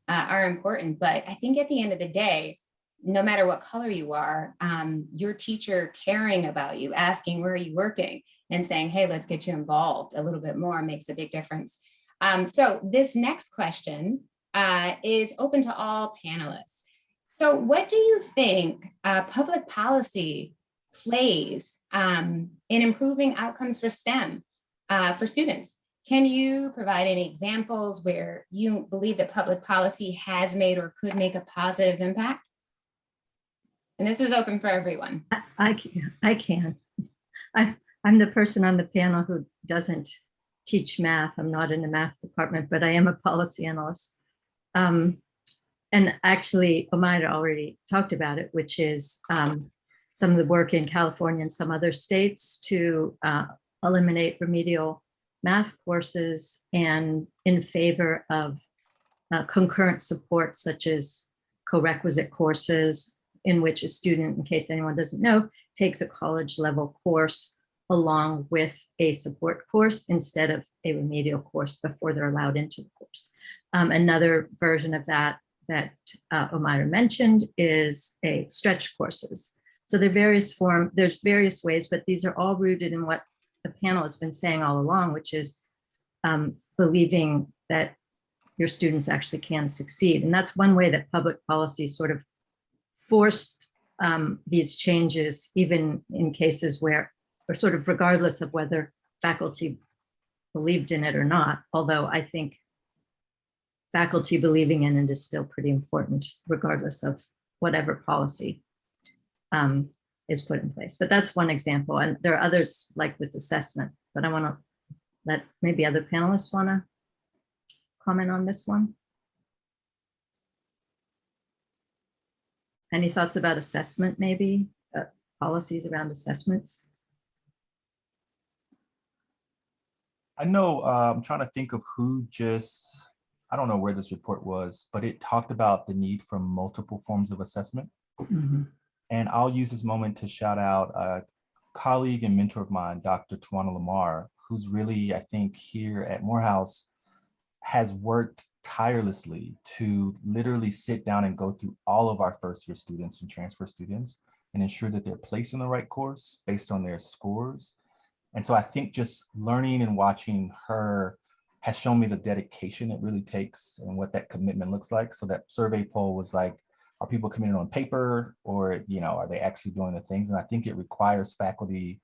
are important. But I think at the end of the day, no matter what color you are, your teacher caring about you, asking where are you working, and saying, hey, let's get you involved a little bit more makes a big difference. So this next question is open to all panelists. So what do you think public policy plays in improving outcomes for STEM for students? Can you provide any examples where you believe that public policy has made or could make a positive impact? And this is open for everyone. I can. I'm the person on the panel who doesn't teach math. I'm not in the math department, but I am a policy analyst. And actually, Omayra already talked about it, which is some of the work in California and some other states to eliminate remedial math courses and in favor of concurrent support, such as co-requisite courses in which a student, in case anyone doesn't know, takes a college level course along with a support course instead of a remedial course before they're allowed into the course. Another version of that Omayra mentioned is a stretch courses. So there's various ways, but these are all rooted in what the panel has been saying all along, which is believing that your students actually can succeed. And that's one way that public policy sort of forced these changes, even in cases where, or sort of regardless of whether faculty believed in it or not, although I think faculty believing in it is still pretty important, regardless of whatever policy is put in place. But that's one example. And there are others like with assessment, but I want to let maybe other panelists want to comment on this one. Any thoughts about assessment, maybe policies around assessments? I know, I'm trying to think of who just, I don't know where this report was, but it talked about the need for multiple forms of assessment. Mm-hmm. And I'll use this moment to shout out a colleague and mentor of mine, Dr. Tawana Lamar, who's really, I think, here at Morehouse has worked tirelessly to literally sit down and go through all of our first year students and transfer students and ensure that they're placed in the right course based on their scores. And so I think just learning and watching her has shown me the dedication it really takes and what that commitment looks like. So that survey poll was like, are people committed on paper, or are they actually doing the things? And I think it requires faculty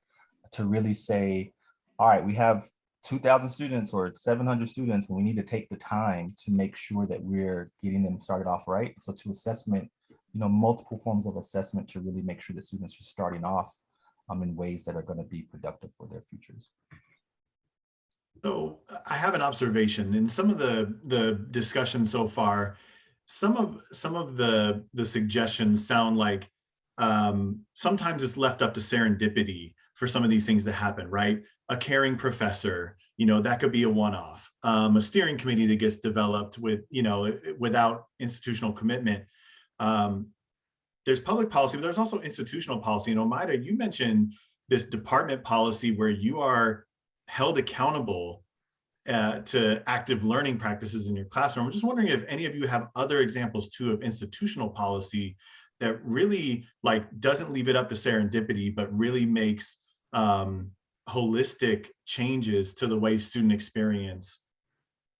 to really say, all right, we have 2,000 students or 700 students, and we need to take the time to make sure that we're getting them started off right. So to assessment, multiple forms of assessment to really make sure that students are starting off in ways that are going to be productive for their futures. So I have an observation in some of the discussion so far. Some of the suggestions sound like sometimes it's left up to serendipity for some of these things to happen, right? A caring professor, that could be a one-off. A steering committee that gets developed with, without institutional commitment. There's public policy, but there's also institutional policy. And Omayra, you mentioned this department policy where you are held accountable to active learning practices in your classroom. I'm just wondering if any of you have other examples too of institutional policy that really doesn't leave it up to serendipity, but really makes holistic changes to the way student experience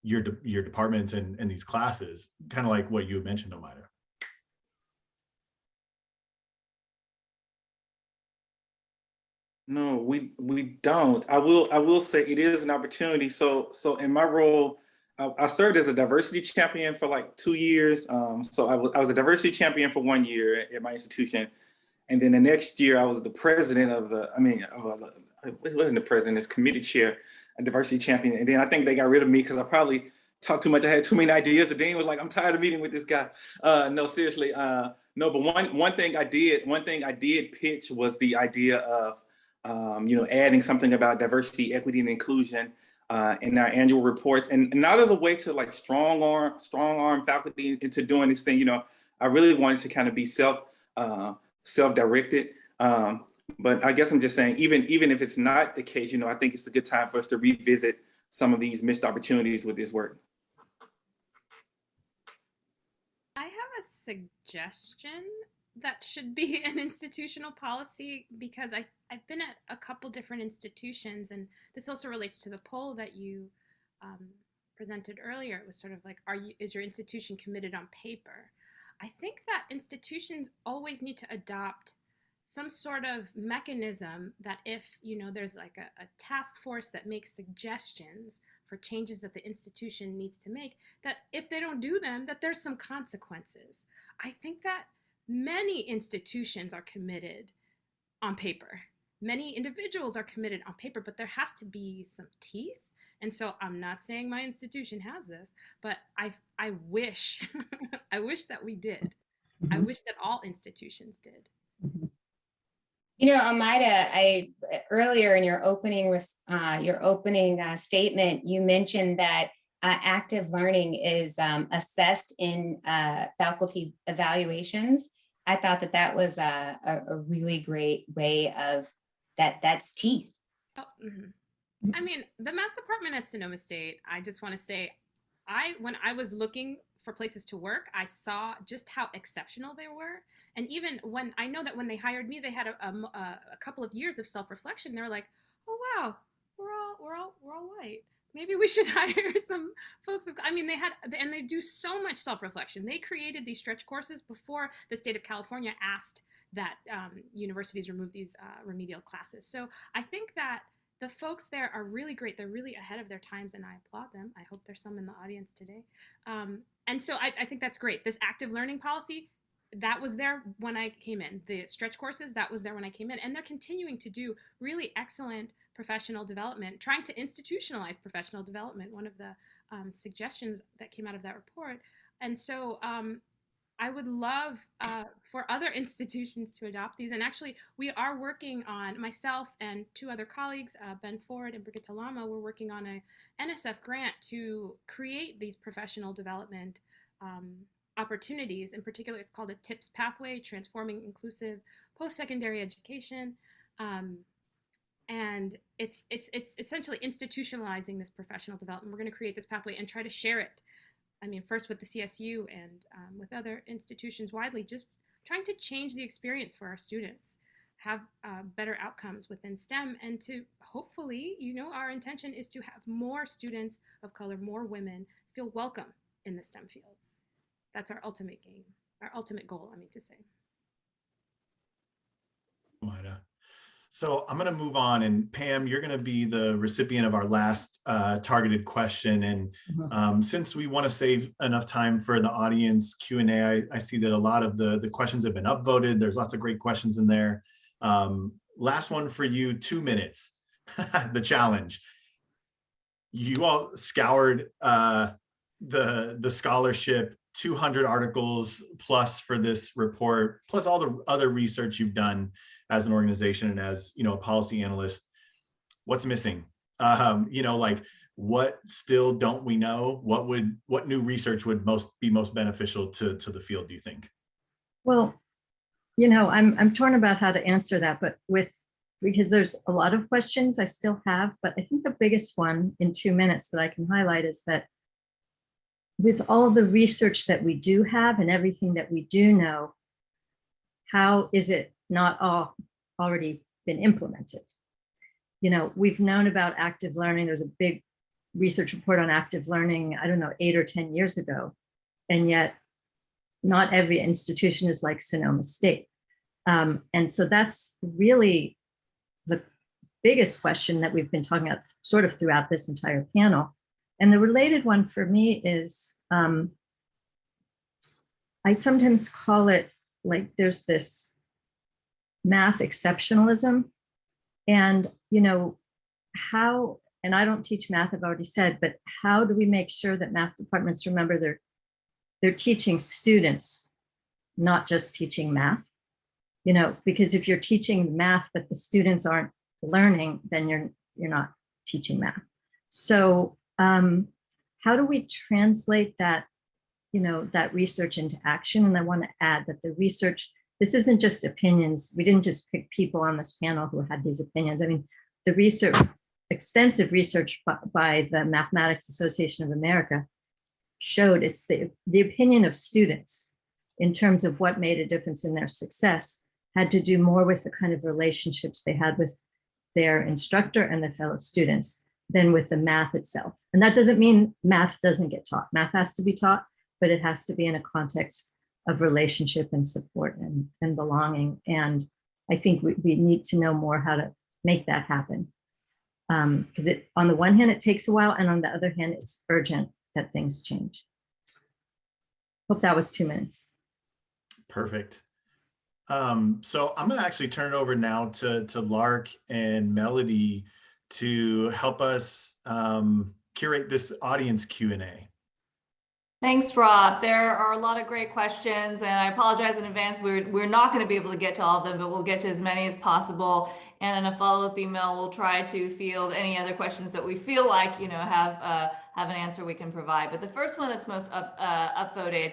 your departments and these classes, kind of like what you mentioned, Omayra. No, we don't. I will say it is an opportunity. So in my role, I served as a diversity champion for like 2 years. So I was a diversity champion for 1 year at my institution, and then the next year I was the president of it wasn't the president, it's committee chair, a diversity champion. And then I think they got rid of me because I probably talked too much. I had too many ideas. The dean was like, "I'm tired of meeting with this guy." No, seriously. No, but one thing I did pitch was the idea of adding something about diversity, equity, and inclusion in our annual reports, and not as a way to like strong arm faculty into doing this thing. I really wanted to kind of be self-directed. But I guess I'm just saying, even if it's not the case, I think it's a good time for us to revisit some of these missed opportunities with this work. I have a suggestion that should be an institutional policy, because I've been at a couple different institutions, and this also relates to the poll that you presented earlier. It was sort of like, is your institution committed on paper? I think that institutions always need to adopt some sort of mechanism that if, there's like a task force that makes suggestions for changes that the institution needs to make, that if they don't do them, that there's some consequences. I think that many institutions are committed on paper. Many individuals are committed on paper, but there has to be some teeth. And so I'm not saying my institution has this, but I wish, I wish that we did. Mm-hmm. I wish that all institutions did. Mm-hmm. Omayra, earlier in your opening statement, you mentioned that active learning is assessed in faculty evaluations. I thought that was a really great way of that's teeth. Oh, mm-hmm. I mean, the math department at Sonoma State, I just want to say, when I was looking for places to work, I saw just how exceptional they were. And even when I know that when they hired me, they had a couple of years of self-reflection. They're like, oh wow, we're all white. Maybe we should hire some folks. I mean, they do so much self-reflection. They created these stretch courses before the state of California asked that universities remove these remedial classes. So I think that the folks there are really great. They're really ahead of their times, and I applaud them. I hope there's some in the audience today. And so I think that's great. This active learning policy, that was there when I came in. The stretch courses, that was there when I came in. And they're continuing to do really excellent professional development, trying to institutionalize professional development, one of the suggestions that came out of that report. And so I would love for other institutions to adopt these. And actually, we are working on, myself and two other colleagues, Ben Ford and Brigitte Lama, we're working on a NSF grant to create these professional development opportunities. In particular, it's called a TIPS pathway, Transforming Inclusive Post-Secondary Education. And it's essentially institutionalizing this professional development. We're going to create this pathway and try to share it. I mean, first with the CSU and with other institutions widely, just trying to change the experience for our students, have better outcomes within STEM, and to hopefully, our intention is to have more students of color, more women feel welcome in the STEM fields. That's our ultimate game, our ultimate goal, I mean to say. So I'm going to move on, and Pam, you're going to be the recipient of our last targeted question. And since we want to save enough time for the audience Q&A, I see that a lot of the questions have been upvoted. There's lots of great questions in there. Last one for you, 2 minutes, the challenge. You all scoured the scholarship, 200 articles plus for this report, plus all the other research you've done as an organization and as a policy analyst. What's missing? Like what still don't we know? What new research would be most beneficial to the field, do you think? Well, I'm torn about how to answer that, but because there's a lot of questions I still have, but I think the biggest one in 2 minutes that I can highlight is that with all the research that we do have and everything that we do know, how is it not all already been implemented? We've known about active learning. There's a big research report on active learning, I don't know, 8 or 10 years ago. And yet not every institution is like Sonoma State. And so that's really the biggest question that we've been talking about sort of throughout this entire panel. And the related one for me is, I sometimes call it like there's this math exceptionalism. And, how, and I don't teach math, I've already said, but how do we make sure that math departments remember they're teaching students, not just teaching math? Because if you're teaching math, but the students aren't learning, then you're not teaching math. So how do we translate that, that research into action? And I want to add that the research, this isn't just opinions. We didn't just pick people on this panel who had these opinions. I mean, the research, extensive research by the Mathematics Association of America showed it's the opinion of students in terms of what made a difference in their success had to do more with the kind of relationships they had with their instructor and their fellow students than with the math itself. And that doesn't mean math doesn't get taught. Math has to be taught, but it has to be in a context of relationship and support and belonging. And I think we need to know more how to make that happen. Because on the one hand, it takes a while, and on the other hand, it's urgent that things change. Hope that was 2 minutes. Perfect. So I'm going to actually turn it over now to Lark and Melody to help us curate this audience Q&A. Thanks, Rob. There are a lot of great questions, and I apologize in advance. We're not going to be able to get to all of them, but we'll get to as many as possible. And in a follow-up email, we'll try to field any other questions that we feel like have an answer we can provide. But the first one that's most upvoted.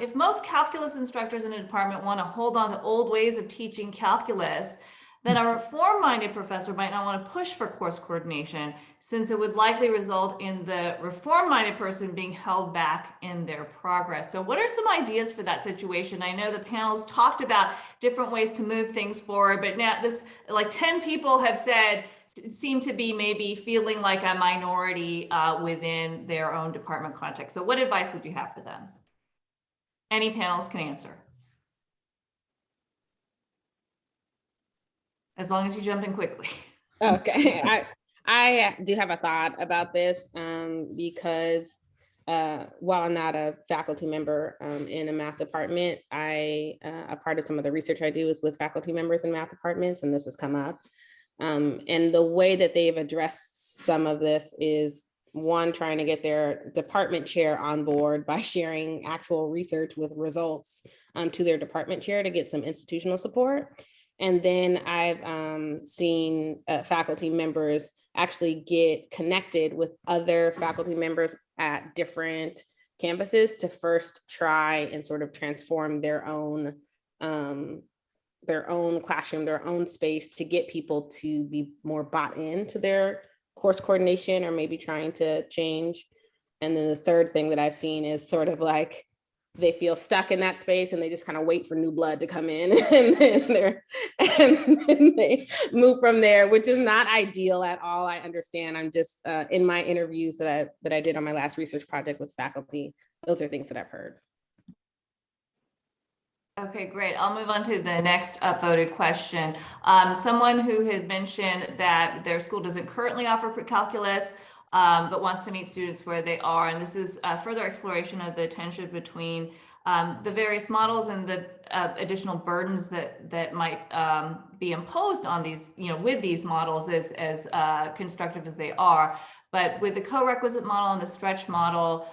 If most calculus instructors in a department want to hold on to old ways of teaching calculus, then a reform-minded professor might not want to push for course coordination, since it would likely result in the reform-minded person being held back in their progress. So what are some ideas for that situation? I know the panel's talked about different ways to move things forward, but now this, like 10 people have said, seem to be maybe feeling like a minority within their own department context. So what advice would you have for them? Any panelists can answer. As long as you jump in quickly. Okay, I do have a thought about this because while I'm not a faculty member in a math department, a part of some of the research I do is with faculty members in math departments, and this has come up. And the way that they've addressed some of this is, one, trying to get their department chair on board by sharing actual research with results to their department chair to get some institutional support. And then I've seen faculty members actually get connected with other faculty members at different campuses to first try and sort of transform their own classroom, their own space, to get people to be more bought into their course coordination or maybe trying to change. And then the third thing that I've seen is sort of like they feel stuck in that space and they just kind of wait for new blood to come in and then they move from there, which is not ideal at all. I understand. I'm just in my interviews that I did on my last research project with faculty, those are things that I've heard. Okay, great. I'll move on to the next upvoted question. Someone who had mentioned that their school doesn't currently offer pre-calculus, but wants to meet students where they are. And this is a further exploration of the tension between the various models and the additional burdens that might be imposed on these, with these models as constructive as they are. But with the co-requisite model and the stretch model,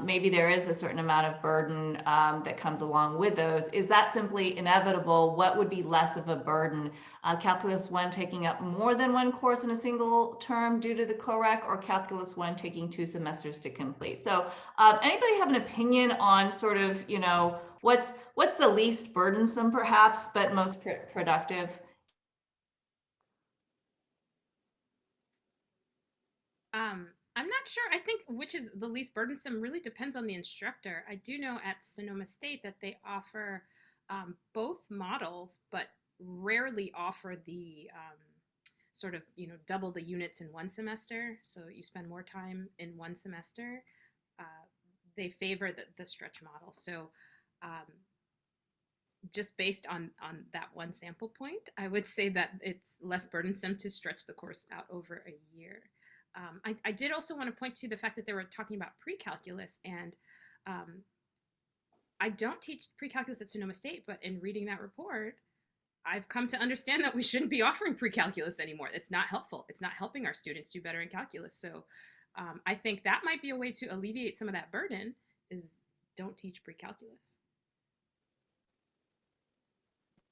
maybe there is a certain amount of burden that comes along with those. Is that simply inevitable? What would be less of a burden? Calculus 1 taking up more than one course in a single term due to the co-req, or Calculus 1 taking 2 semesters to complete? So anybody have an opinion on sort of, what's the least burdensome perhaps, but most productive? I'm not sure. I think which is the least burdensome really depends on the instructor. I do know at Sonoma State that they offer both models, but rarely offer the sort of, double the units in one semester. So you spend more time in one semester. They favor the stretch model. So just based on that one sample point, I would say that it's less burdensome to stretch the course out over a year. I did also want to point to the fact that they were talking about pre-calculus, and I don't teach pre-calculus at Sonoma State, but in reading that report, I've come to understand that we shouldn't be offering pre-calculus anymore. It's not helpful. It's not helping our students do better in calculus. So I think that might be a way to alleviate some of that burden, is don't teach pre-calculus.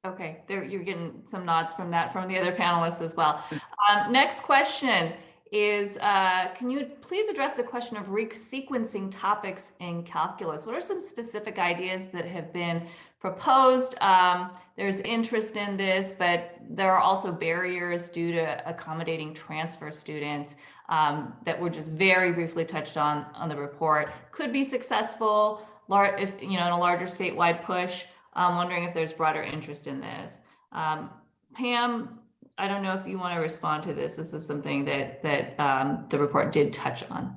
Okay, there you're getting some nods from that from the other panelists as well. Next question is, can you please address the question of resequencing topics in calculus? What are some specific ideas that have been proposed? There's interest in this, but there are also barriers due to accommodating transfer students that were just very briefly touched on the report. Could be successful if, you know, in a larger statewide push. I'm wondering if there's broader interest in this. Pam, I don't know if you want to respond to this. This is something that the report did touch on.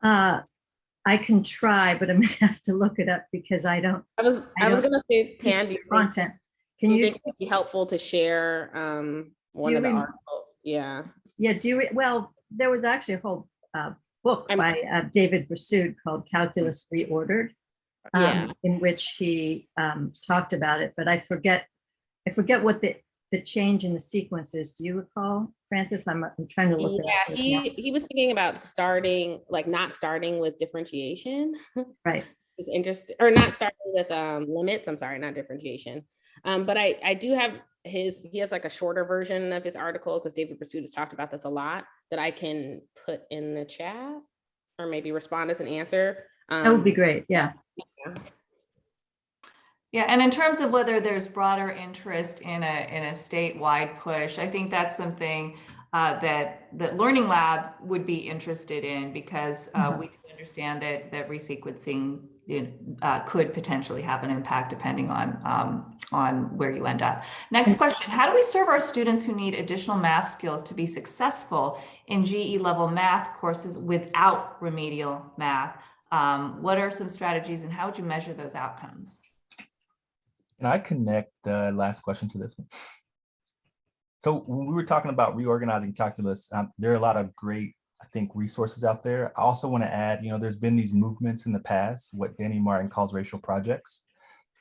I can try, but I'm gonna have to look it up because I was gonna say, Pam, do you content. Can you think it'd be helpful to share one of the articles? Yeah. Yeah, well, there was actually a whole book by David Brassoud called Calculus Reordered, in which he talked about it, but I forget what the change in the sequence is. Do you recall, Francis? I'm trying to look it up. Yeah, he was thinking about not starting with differentiation. Right. It's interesting, or not starting with limits. I'm sorry, not differentiation. But I do have he has like a shorter version of his article, because David Brassoud has talked about this a lot, that I can put in the chat or maybe respond as an answer. That would be great. Yeah. Yeah, and in terms of whether there's broader interest in a statewide push, I think that's something that Learning Lab would be interested in, because we do understand that resequencing could potentially have an impact depending on where you end up. Next question: how do we serve our students who need additional math skills to be successful in GE level math courses without remedial math? What are some strategies, and how would you measure those outcomes? Can I connect the last question to this one? So when we were talking about reorganizing calculus, there are a lot of great, I think, resources out there. I also want to add, there's been these movements in the past, what Danny Martin calls racial projects,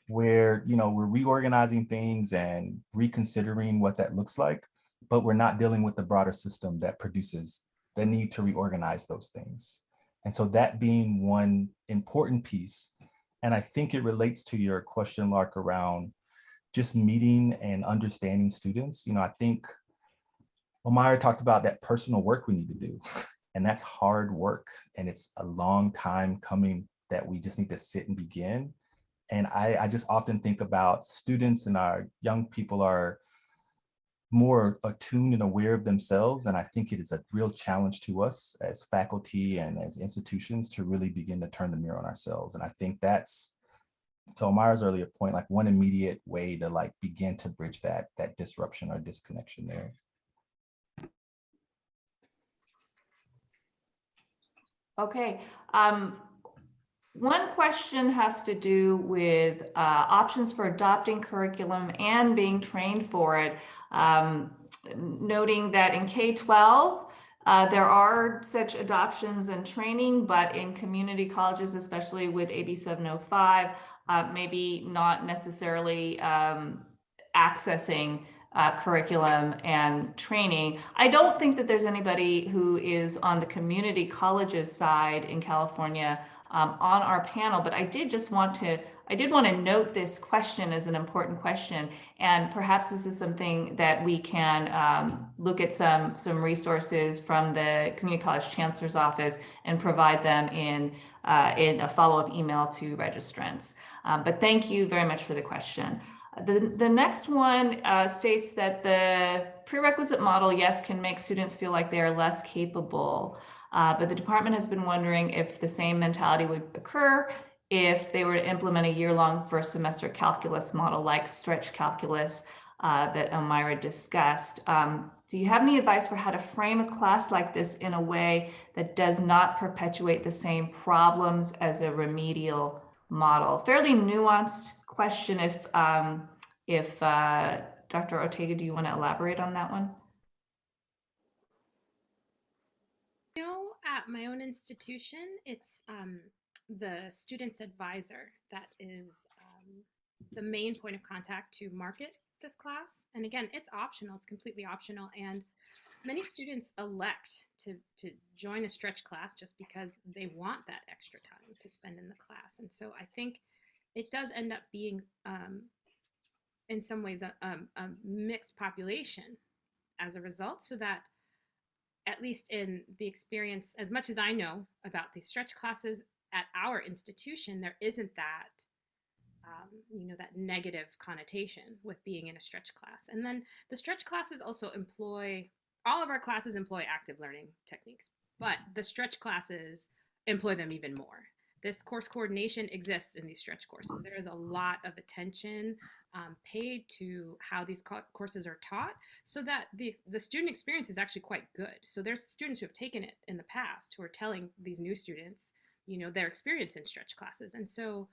where, we're reorganizing things and reconsidering what that looks like, but we're not dealing with the broader system that produces the need to reorganize those things. And so that being one important piece. And I think it relates to your question, Lark, around just meeting and understanding students. I think Omayra talked about that personal work we need to do, and that's hard work. And it's a long time coming that we just need to sit and begin. And I just often think about students, and our young people are more attuned and aware of themselves. And I think it is a real challenge to us as faculty and as institutions to really begin to turn the mirror on ourselves. And I think that's, to Omayra's earlier point, like one immediate way to begin to bridge that disruption or disconnection there. Okay. One question has to do with options for adopting curriculum and being trained for it. Noting that in K-12, there are such adoptions and training, but in community colleges, especially with AB 705, maybe not necessarily accessing curriculum and training. I don't think that there's anybody who is on the community colleges side in California on our panel, but I did want to note this question as an important question, and perhaps this is something that we can look at some resources from the Community College Chancellor's Office and provide them in a follow-up email to registrants. But thank you very much for the question. The next one states that the prerequisite model, yes, can make students feel like they are less capable, but the department has been wondering if the same mentality would occur if they were to implement a year-long first semester calculus model like stretch calculus that Omayra discussed. Do you have any advice for how to frame a class like this in a way that does not perpetuate the same problems as a remedial model? Fairly nuanced question. If Dr. Ortega, do you want to elaborate on that one? At my own institution, it's the student's advisor that is the main point of contact to market this class. And again, it's optional, it's completely optional. And many students elect to join a stretch class just because they want that extra time to spend in the class. And so I think it does end up being in some ways a mixed population as a result, so that at least in the experience, as much as I know about these stretch classes at our institution, there isn't that, that negative connotation with being in a stretch class. And then the stretch classes also all of our classes employ active learning techniques, but the stretch classes employ them even more. This course coordination exists in these stretch courses. There is a lot of attention paid to how these courses are taught, so that the student experience is actually quite good. So there's students who have taken it in the past who are telling these new students, their experience in stretch classes. And so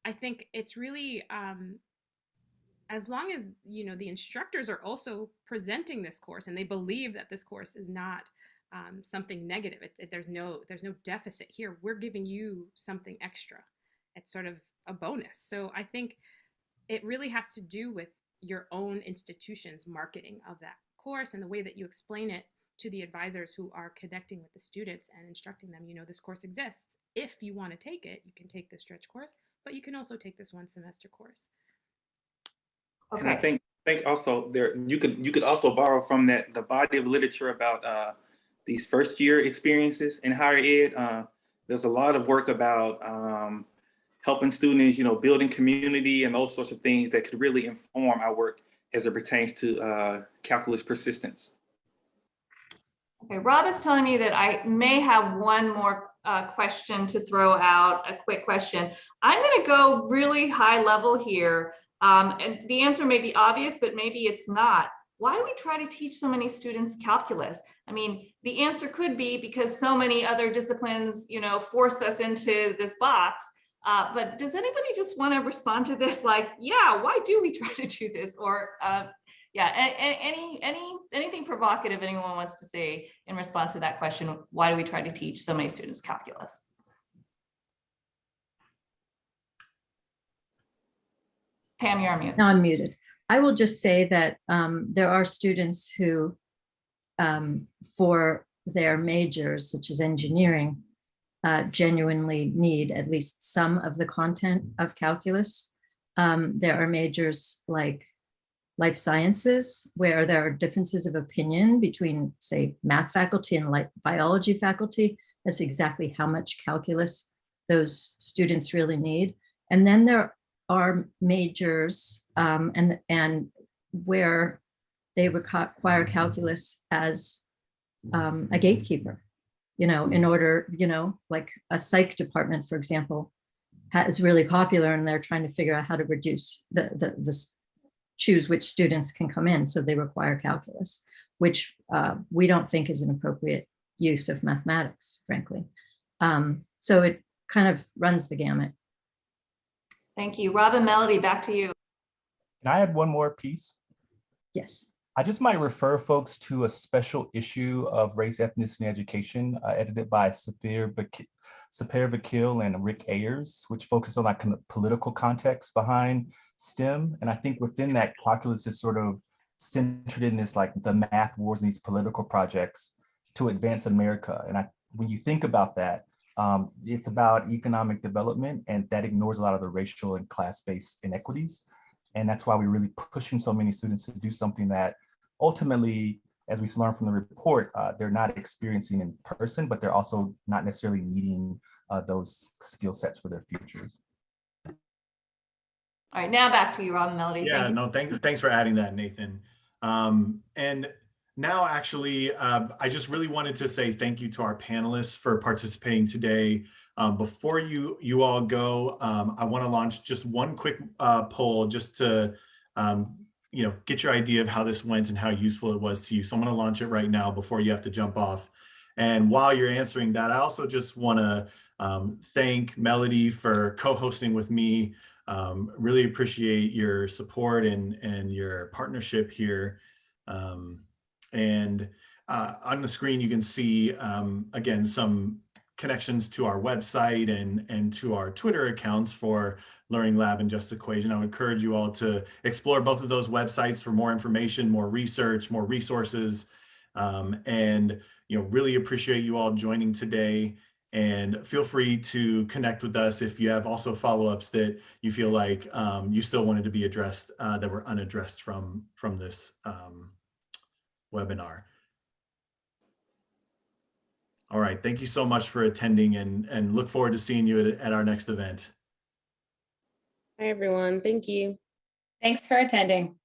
I think it's really, as long as, the instructors are also presenting this course and they believe that this course is not something negative. There's no deficit here. We're giving you something extra. It's sort of a bonus. So I think it really has to do with your own institution's marketing of that course and the way that you explain it to the advisors who are connecting with the students and instructing them, this course exists. If you want to take it, you can take the stretch course, but you can also take this one semester course. Okay. And I think also you could also borrow from that the body of literature about these first year experiences in higher ed. There's a lot of work about helping students, building community and those sorts of things that could really inform our work as it pertains to calculus persistence. Okay, Rob is telling me that I may have one more question to throw out, a quick question. I'm going to go really high level here. And the answer may be obvious, but maybe it's not. Why do we try to teach so many students calculus? I mean, the answer could be because so many other disciplines, force us into this box. But does anybody just want to respond to this? Like, yeah, why do we try to do this? Or anything provocative anyone wants to say in response to that question? Why do we try to teach so many students calculus? Pam, you're on mute. No, I'm muted. I will just say that there are students who, for their majors, such as engineering, genuinely need at least some of the content of calculus. There are majors like life sciences, where there are differences of opinion between, say, math faculty and biology faculty as exactly how much calculus those students really need. And then there are majors and where they require calculus as a gatekeeper, in order, like a psych department, for example, is really popular, and they're trying to figure out how to reduce choose which students can come in. So they require calculus, which we don't think is an appropriate use of mathematics, frankly. So it kind of runs the gamut. Thank you. Rob and Melody, back to you. Can I add one more piece? Yes. I just might refer folks to a special issue of Race, Ethnicity, and Education, edited by Sapir Vakil and Rick Ayers, which focus on kind of political context behind STEM. And I think within that, calculus is sort of centered in this, like the math wars and these political projects to advance America. And when you think about that, it's about economic development, and that ignores a lot of the racial and class-based inequities. And that's why we're really pushing so many students to do something that ultimately, as we learned from the report, they're not experiencing in person, but they're also not necessarily needing those skill sets for their futures. All right, now back to you, Rob and Melody. Yeah, thanks for adding that, Nathan. And now, actually, I just really wanted to say thank you to our panelists for participating today. Before you all go, I want to launch just one quick poll just to get your idea of how this went and how useful it was to you. So I'm going to launch it right now before you have to jump off. And while you're answering that, I also just want to thank Melody for co-hosting with me. Really appreciate your support and your partnership here. And on the screen, you can see, again, some connections to our website and to our Twitter accounts for Learning Lab and Just Equation. I would encourage you all to explore both of those websites for more information, more research, more resources. And really appreciate you all joining today. And feel free to connect with us if you have also follow-ups that you feel like you still wanted to be addressed that were unaddressed from this webinar. All right, thank you so much for attending, and look forward to seeing you at our next event. Hi, everyone. Thank you. Thanks for attending.